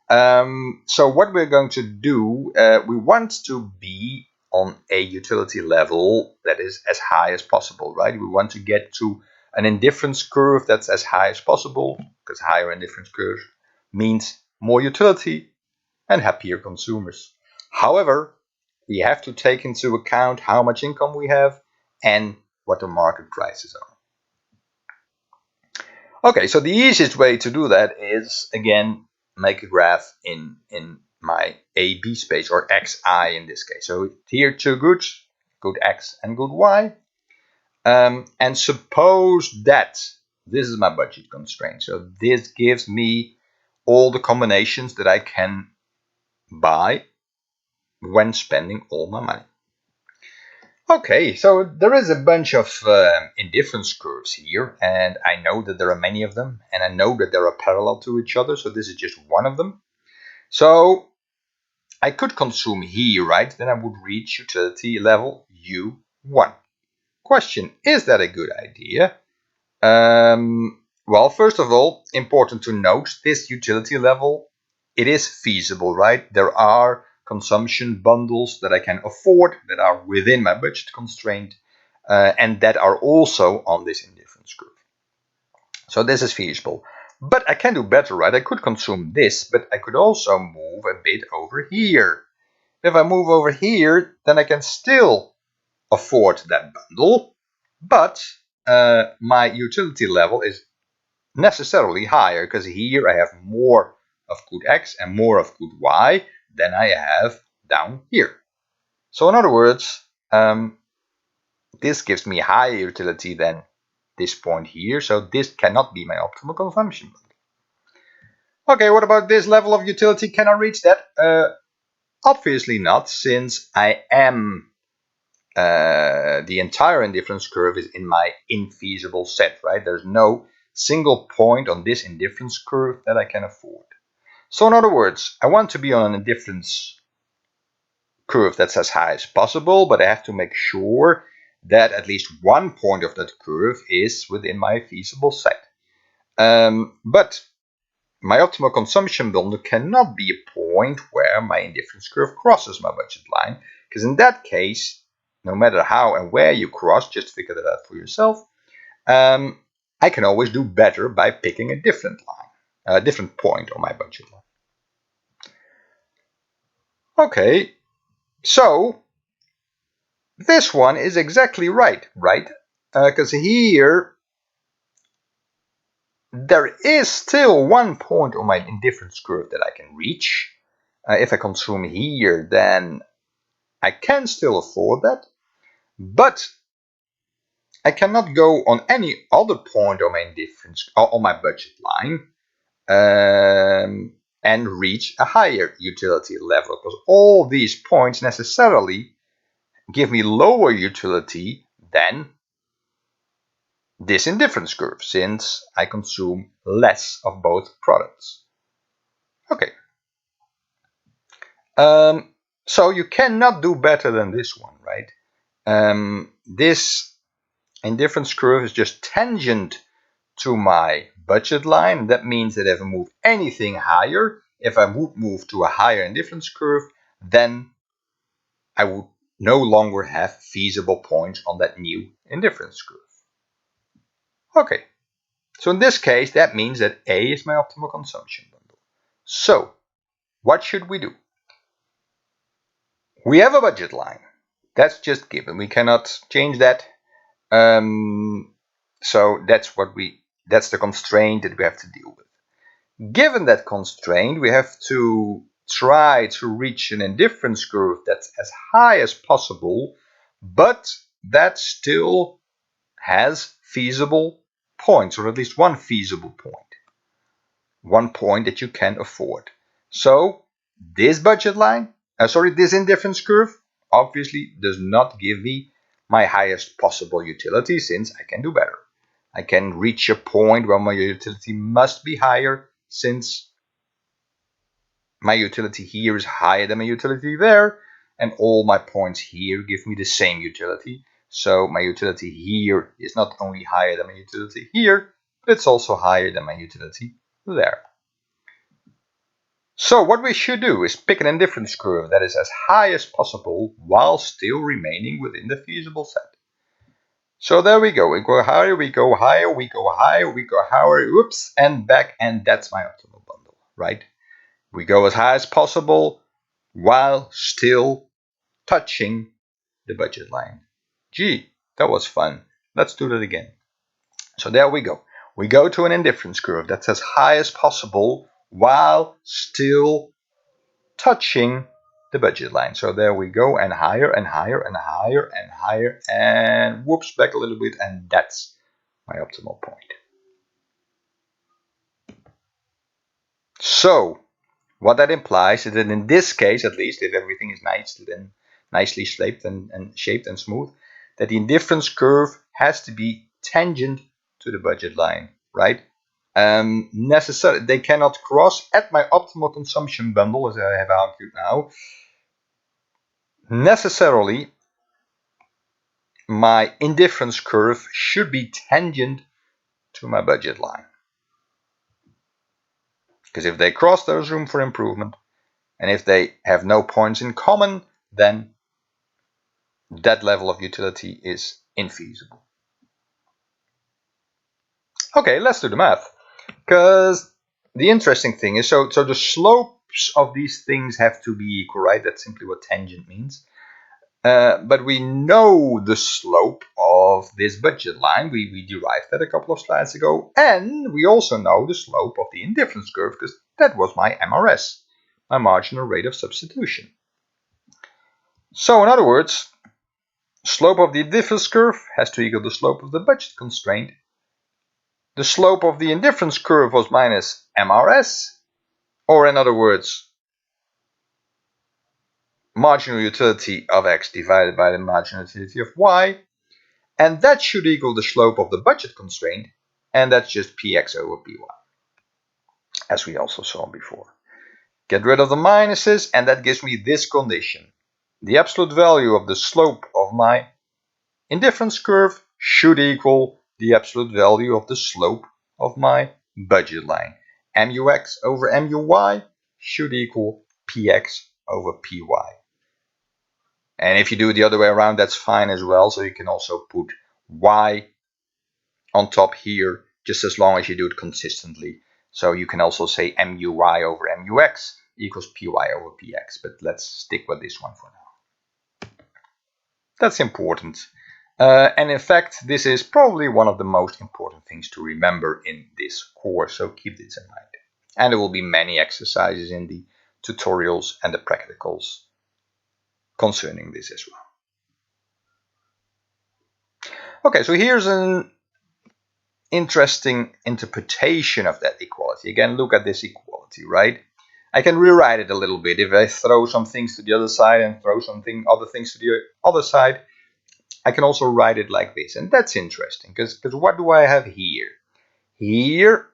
So what we're going to do, we want to be on a utility level that is as high as possible, right? We want to get to an indifference curve that's as high as possible, because higher indifference curve means more utility and happier consumers. However, we have to take into account how much income we have and what the market prices are. Okay, so the easiest way to do that is, again, make a graph in my A-B space, or XI in this case. So here two goods, good X and good Y. And suppose that this is my budget constraint. So this gives me all the combinations that I can buy when spending all my money. Okay, so there is a bunch of indifference curves here, and I know that there are many of them, and I know that they are parallel to each other, so this is just one of them. So I could consume here, right? Then I would reach utility level U1. Question, is that a good idea? Well, first of all, important to note, this utility level, it is feasible, right? There are consumption bundles that I can afford that are within my budget constraint, and that are also on this indifference curve. So this is feasible. But I can do better, right? I could consume this, but I could also move a bit over here. If I move over here, then I can still afford that bundle, but my utility level is necessarily higher, because here I have more of good X and more of good Y than I have down here. So in other words, this gives me higher utility than this point here, so this cannot be my optimal consumption. Okay, what about this level of utility? Can I reach that? Obviously not, since I am the entire indifference curve is in my infeasible set, right? There's no single point on this indifference curve that I can afford. So in other words, I want to be on an indifference curve that's as high as possible, but I have to make sure that at least one point of that curve is within my feasible set. But my optimal consumption bundle cannot be a point where my indifference curve crosses my budget line, because in that case, no matter how and where you cross, just figure that out for yourself, I can always do better by picking a different line, a different point on my budget line. Okay, so this one is exactly right? Because here there is still one point on my indifference curve that I can reach. If I consume here, then I can still afford that, but I cannot go on any other point on my indifference on my budget line and reach a higher utility level, because all these points necessarily give me lower utility than this indifference curve, since I consume less of both products. Okay. So you cannot do better than this one, right? This indifference curve is just tangent to my budget line. That means that if I move anything higher, if I would move to a higher indifference curve, then I would no longer have feasible points on that new indifference curve. Okay, so in this case, that means that A is my optimal consumption bundle. So, what should we do? We have a budget line. That's just given. We cannot change that. So that's the constraint that we have to deal with. Given that constraint, we have to try to reach an indifference curve that's as high as possible, but that still has feasible points, or at least one feasible point. One point that you can afford. So this budget line, this indifference curve obviously does not give me my highest possible utility, since I can do better. I can reach a point where my utility must be higher, since my utility here is higher than my utility there, and all my points here give me the same utility. So my utility here is not only higher than my utility here, but it's also higher than my utility there. So what we should do is pick an indifference curve that is as high as possible while still remaining within the feasible set. So there we go. We go higher, we go higher, we go higher, we go higher, whoops, and back, and that's my optimal bundle, right? We go as high as possible while still touching the budget line. Gee, that was fun. Let's do that again. So there we go. We go to an indifference curve that's as high as possible while still touching the budget line. So there we go, and higher and higher and higher and higher, and whoops, back a little bit, and that's my optimal point. So what that implies is that in this case, at least, if everything is nicely shaped and smooth, that the indifference curve has to be tangent to the budget line, right? Necessarily, they cannot cross at my optimal consumption bundle, as I have argued now. Necessarily, my indifference curve should be tangent to my budget line. Because if they cross, there's room for improvement. And if they have no points in common, then that level of utility is infeasible. Okay, let's do the math. Because the interesting thing is, so the slopes of these things have to be equal, right? That's simply what tangent means. But we know the slope of this budget line. We derived that a couple of slides ago. And we also know the slope of the indifference curve, because that was my MRS, my marginal rate of substitution. So in other words, slope of the indifference curve has to equal the slope of the budget constraint. The slope of the indifference curve was minus MRS, or in other words, marginal utility of x divided by the marginal utility of y, and that should equal the slope of the budget constraint, and that's just px over py, as we also saw before. Get rid of the minuses, and that gives me this condition. The absolute value of the slope of my indifference curve should equal the absolute value of the slope of my budget line. Mux over Muy should equal Px over Py. And if you do it the other way around, that's fine as well. So you can also put y on top here, just as long as you do it consistently. So you can also say Muy over Mux equals Py over Px. But let's stick with this one for now. That's important. And in fact, this is probably one of the most important things to remember in this course, so keep this in mind. And there will be many exercises in the tutorials and the practicals concerning this as well. Okay, so here's an interesting interpretation of that equality. Again, look at this equality, right? I can rewrite it a little bit. If I throw some things to the other side and throw other things to the other side, I can also write it like this. And that's interesting, because what do I have here? Here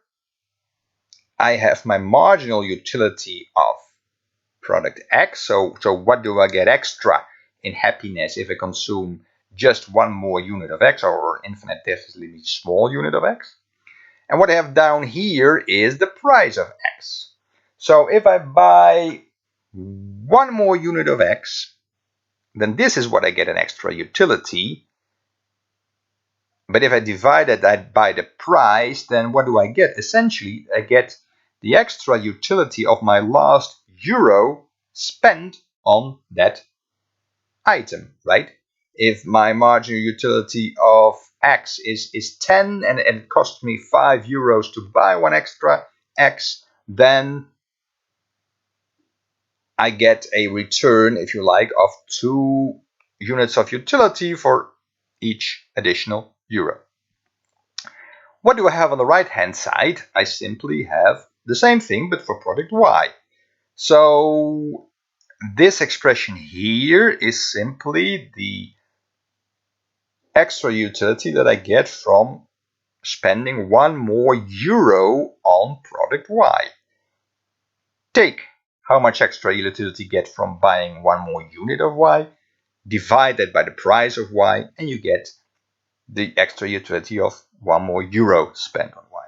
I have my marginal utility of product X. So what do I get extra in happiness if I consume just one more unit of X, or infinitesimally small unit of X? And what I have down here is the price of X. So if I buy one more unit of X, then this is what I get an extra utility. But if I divide that by the price, then what do I get? Essentially, I get the extra utility of my last euro spent on that item, right? If my marginal utility of X is 10 and it cost me 5 euros to buy one extra X, then I get a return, if you like, of 2 units of utility for each additional euro. What do I have on the right hand side? I simply have the same thing, but for product Y. So this expression here is simply the extra utility that I get from spending 1 more euro on product Y. Take how much extra utility you get from buying 1 more unit of Y, divide that by the price of Y, and you get the extra utility of 1 more euro spent on Y.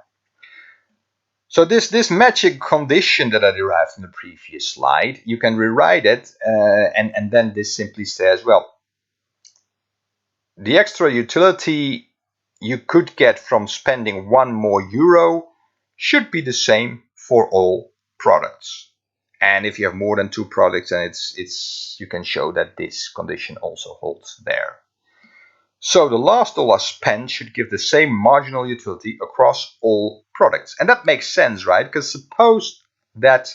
So this magic condition that I derived from the previous slide, you can rewrite it, and then this simply says, well, the extra utility you could get from spending 1 more euro should be the same for all products. And if you have more than 2 products, then you can show that this condition also holds there. So the last dollar spent should give the same marginal utility across all products. And that makes sense, right? Because suppose that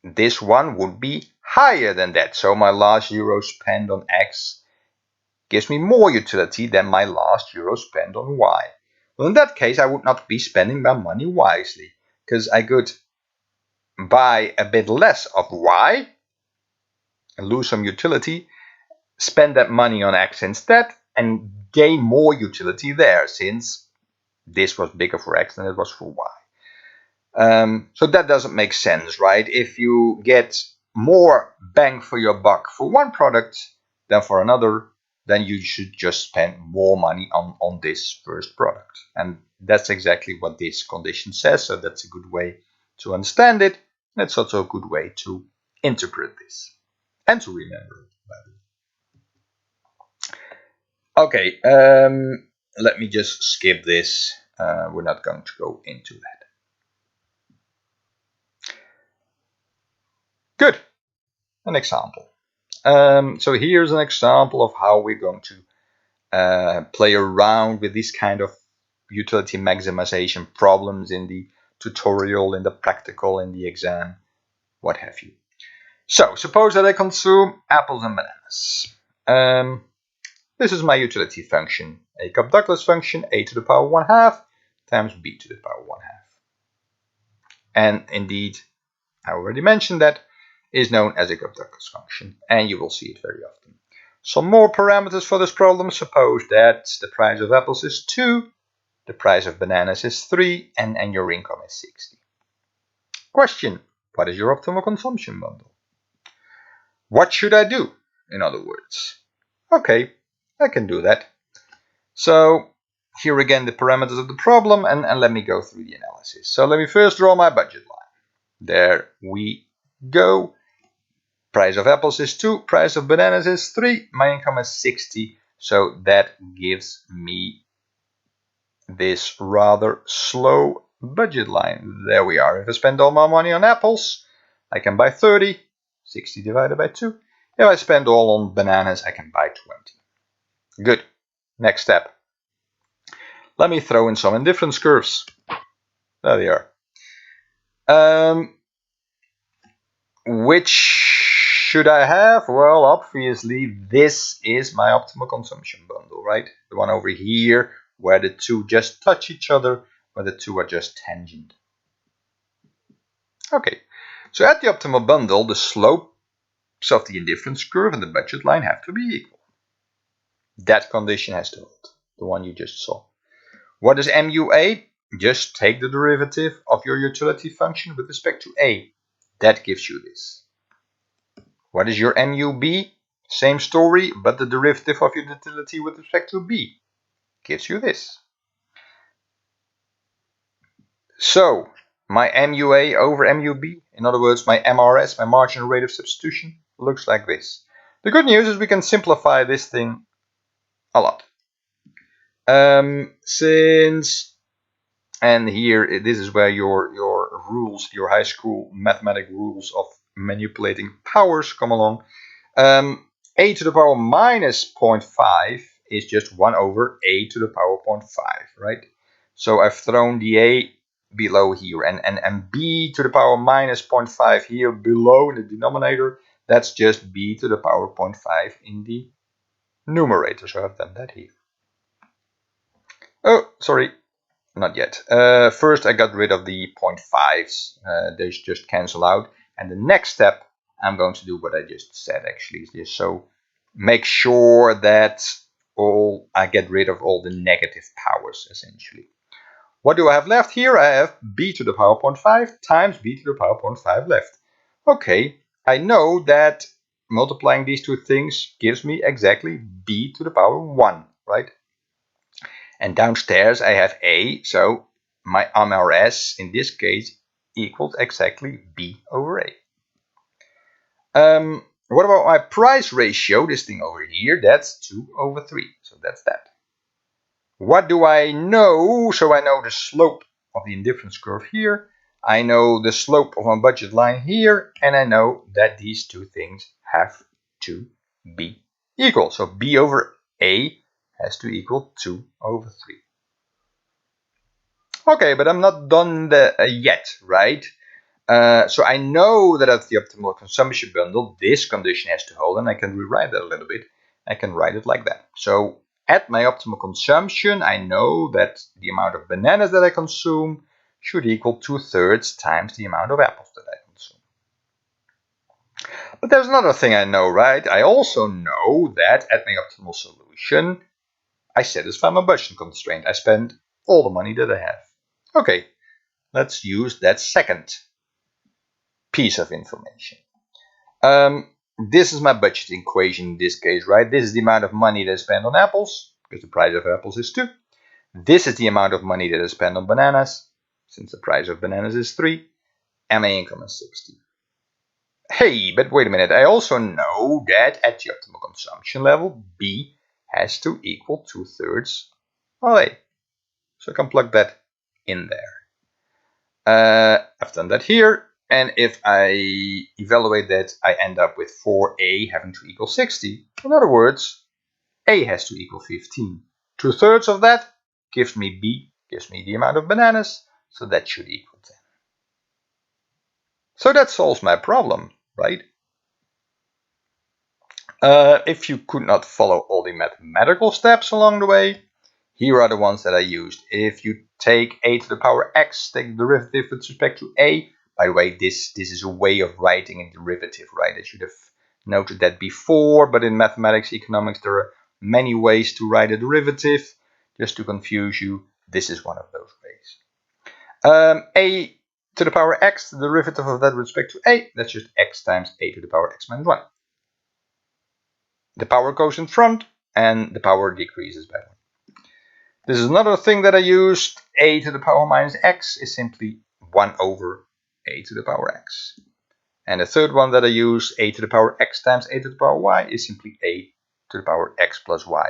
this one would be higher than that. So my last euro spent on X gives me more utility than my last euro spent on Y. Well, in that case, I would not be spending my money wisely, because I could buy a bit less of Y and lose some utility, spend that money on X instead, and gain more utility there, since this was bigger for X than it was for Y. So that doesn't make sense, right? If you get more bang for your buck for one product than for another, then you should just spend more money on this first product. And that's exactly what this condition says, so that's a good way to understand it. And it's also a good way to interpret this and to remember it, by the way. Okay, let me just skip this. We're not going to go into that. Good. An example. So here's an example of how we're going to play around with this kind of utility maximization problems in the tutorial, in the practical, in the exam, what have you. So suppose that I consume apples and bananas. This is my utility function, a Cobb-Douglas function, a to the power 1/2 times b to the power 1/2. And indeed, I already mentioned that, is known as a Cobb-Douglas function, and you will see it very often. Some more parameters for this problem. Suppose that the price of apples is 2, the price of bananas is 3, and your income is 60. Question: what is your optimal consumption bundle? What should I do, in other words? Okay, I can do that. So here again the parameters of the problem, and let me go through the analysis. So let me first draw my budget line. There we go. Price of apples is 2, price of bananas is 3, my income is 60, so that gives me this rather slow budget line. There we are. If I spend all my money on apples, I can buy 30, 60 divided by 2. If I spend all on bananas, I can buy 20. Good. Next step. Let me throw in some indifference curves. There they are. Which should I have? Well, obviously, this is my optimal consumption bundle, right? The one over here, where the two just touch each other, where the two are just tangent. Okay, so at the optimal bundle, the slopes of the indifference curve and the budget line have to be equal. That condition has to hold, the one you just saw. What is MUA? Just take the derivative of your utility function with respect to A. That gives you this. What is your MUB? Same story, but the derivative of your utility with respect to B gives you this. So my MUA over MUB, in other words, my MRS, my marginal rate of substitution, looks like this. The good news is we can simplify this thing a lot. And here, this is where your rules, your high school mathematic rules of manipulating powers come along. A to the power minus 0.5 is just 1 over a to the power 0.5, right? So I've thrown the a below here, and b to the power minus 0.5 here below in the denominator, that's just b to the power 0.5 in the numerator. So I've done that here. Oh, sorry. Not yet. First, I got rid of the 0.5s. They just cancel out. And the next step, I'm going to do what I just said, actually. Is this. So make sure that I get rid of all the negative powers, essentially. What do I have left here? I have b to the power 0.5 times b to the power 0.5 left. Okay, I know that multiplying these two things gives me exactly b to the power 1, right? And downstairs I have a, so my MRS in this case equals exactly b over a. What about my price ratio? This thing over here, that's 2/3. So that's that. What do I know? So I know the slope of the indifference curve here. I know the slope of my budget line here. And I know that these two things have to be equal. So b over a has to equal 2/3. Okay, but I'm not done yet, right? So I know that at the optimal consumption bundle, this condition has to hold, and I can rewrite that a little bit. I can write it like that. So at my optimal consumption, I know that the amount of bananas that I consume should equal 2/3 times the amount of apples that I consume. But there's another thing I know, right? I also know that at my optimal solution, I satisfy my budget constraint. I spend all the money that I have. Okay, let's use that second piece of information. This is my budget equation in this case, right? This is the amount of money that I spend on apples, because the price of apples is 2. This is the amount of money that I spend on bananas, since the price of bananas is 3. And my income is 60. Hey, but wait a minute. I also know that at the optimal consumption level, B has to equal 2/3 of A. So I can plug that in there. I've done that here. And if I evaluate that, I end up with 4a having to equal 60. In other words, a has to equal 15. 2/3 of that gives me b, gives me the amount of bananas, so that should equal 10. So that solves my problem, right? If you could not follow all the mathematical steps along the way, here are the ones that I used. If you take a to the power x, take the derivative with respect to a. By the way, this is a way of writing a derivative, right? I should have noted that before, but in mathematics, economics, there are many ways to write a derivative. Just to confuse you, this is one of those ways. A to the power x, the derivative of that with respect to a, that's just x times a to the power x minus 1. The power goes in front, and the power decreases by 1. This is another thing that I used. A to the power minus x is simply 1 over a to the power x. And the third one that I use, a to the power x times a to the power y, is simply a to the power x plus y.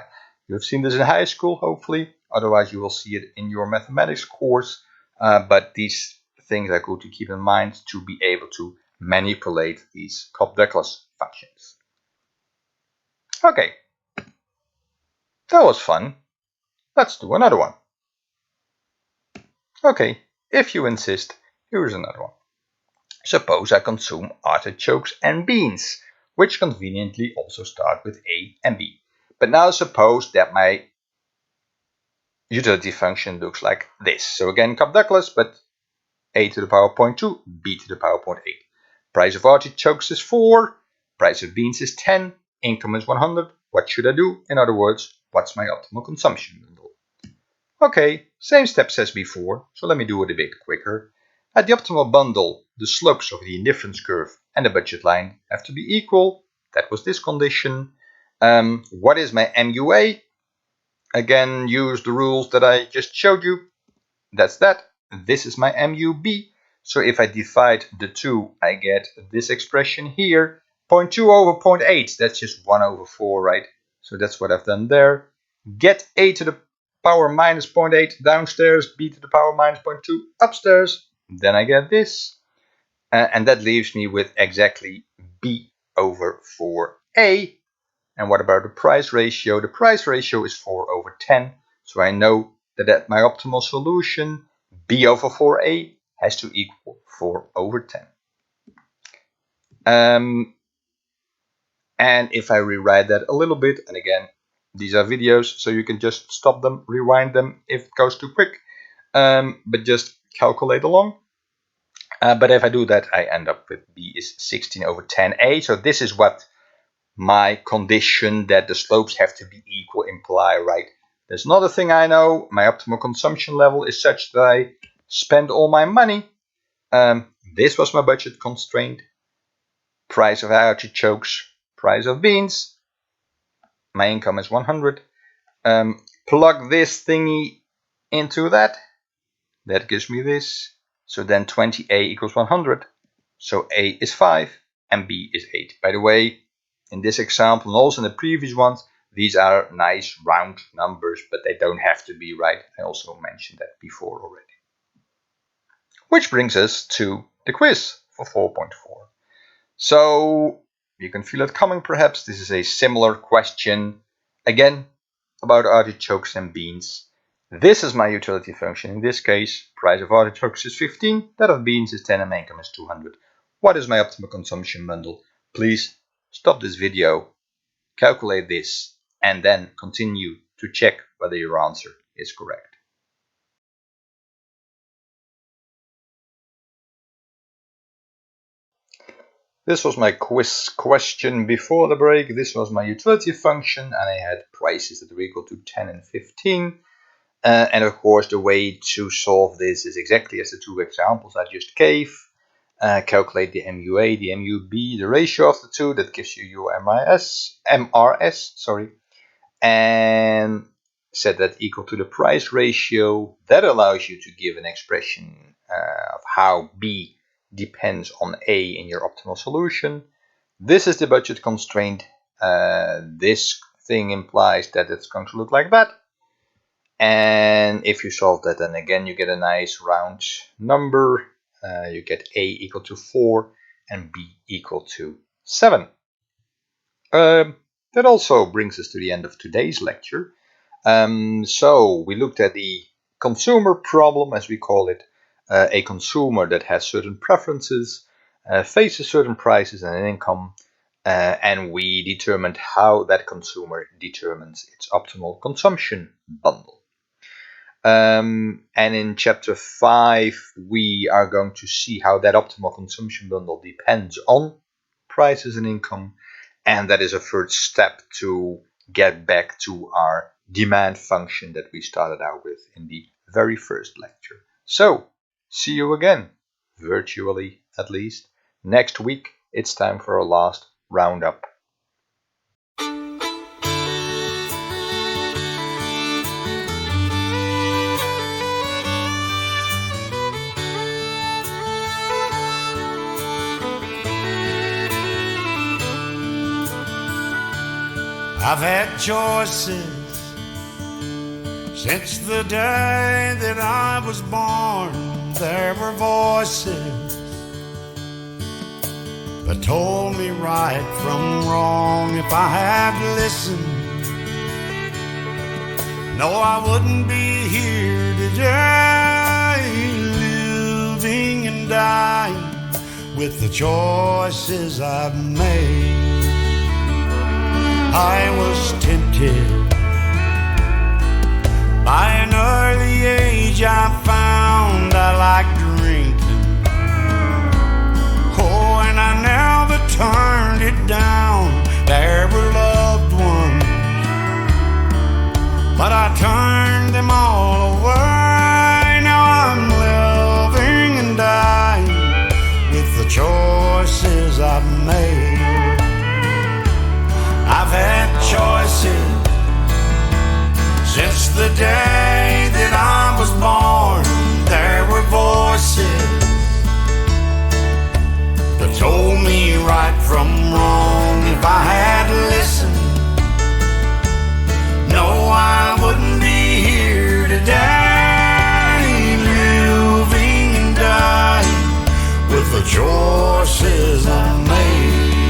You have seen this in high school, hopefully. Otherwise, you will see it in your mathematics course. But these things are good to keep in mind to be able to manipulate these Cobb-Douglas functions. Okay, that was fun. Let's do another one. Okay, if you insist, here's another one. Suppose I consume artichokes and beans, which conveniently also start with A and B. But now suppose that my utility function looks like this. So again, Cobb-Douglas, but a to the power 0.2, b to the power 0.8. Price of artichokes is 4, price of beans is 10, income is 100. What should I do? In other words, what's my optimal consumption bundle? Okay, same steps as before, so let me do it a bit quicker. At the optimal bundle, the slopes of the indifference curve and the budget line have to be equal. That was this condition. What is my MUA? Again, use the rules that I just showed you. That's that. This is my MUB. So if I divide the two, I get this expression here. 0.2 over 0.8, that's just 1 over 4, right? So that's what I've done there. Get a to the power minus 0.8 downstairs, b to the power minus 0.2 upstairs. Then I get this. And that leaves me with exactly b over 4a. And what about the price ratio? The price ratio is 4 over 10. So I know that at my optimal solution, b over 4a has to equal 4 over 10. And if I rewrite that a little bit, and again, these are videos, so you can just stop them, rewind them if it goes too quick, but just calculate along. But if I do that, I end up with b is 16 over 10a. So this is what my condition that the slopes have to be equal imply, right? There's another thing I know. My optimal consumption level is such that I spend all my money. This was my budget constraint. Price of artichokes, price of beans. My income is 100. Plug this thingy into that. That gives me this. So then 20a equals 100. So a is 5 and b is 8. By the way, in this example and also in the previous ones, these are nice round numbers, but they don't have to be, right? I also mentioned that before already. Which brings us to the quiz for 4.4. So you can feel it coming perhaps. This is a similar question, again, about artichokes and beans. This is my utility function. In this case, price of artichokes is 15, that of beans is 10, and my income is 200. What is my optimal consumption bundle? Please stop this video, calculate this, and then continue to check whether your answer is correct. This was my quiz question before the break. This was my utility function, and I had prices that were equal to 10 and 15. And of course, the way to solve this is exactly as the two examples I just gave. Calculate the MUA, the MUB, the ratio of the two. That gives you your MRS, and set that equal to the price ratio. That allows you to give an expression of how B depends on A in your optimal solution. This is the budget constraint. This thing implies that it's going to look like that. And if you solve that, then again you get a nice round number. You get A equal to 4 and B equal to 7. That also brings us to the end of today's lecture. So we looked at the consumer problem, as we call it. A consumer that has certain preferences, faces certain prices and an income, and we determined how that consumer determines its optimal consumption bundle. And in chapter 5, we are going to see how that optimal consumption bundle depends on prices and income. And that is a first step to get back to our demand function that we started out with in the very first lecture. So, see you again, virtually at least. Next week, it's time for our last roundup. I've had choices since the day that I was born. There were voices that told me right from wrong. If I had listened, no, I wouldn't be here today, living and dying with the choices I've made. I was tempted by an early age. I found I liked drinking. Oh, and I never turned it down. There were loved ones, but I turned them all away. Now I'm living and dying with the choices I've made. I've had choices since the day that I was born. There were voices that told me right from wrong. If I had listened, no, I wouldn't be here today, living and dying with the choices I made.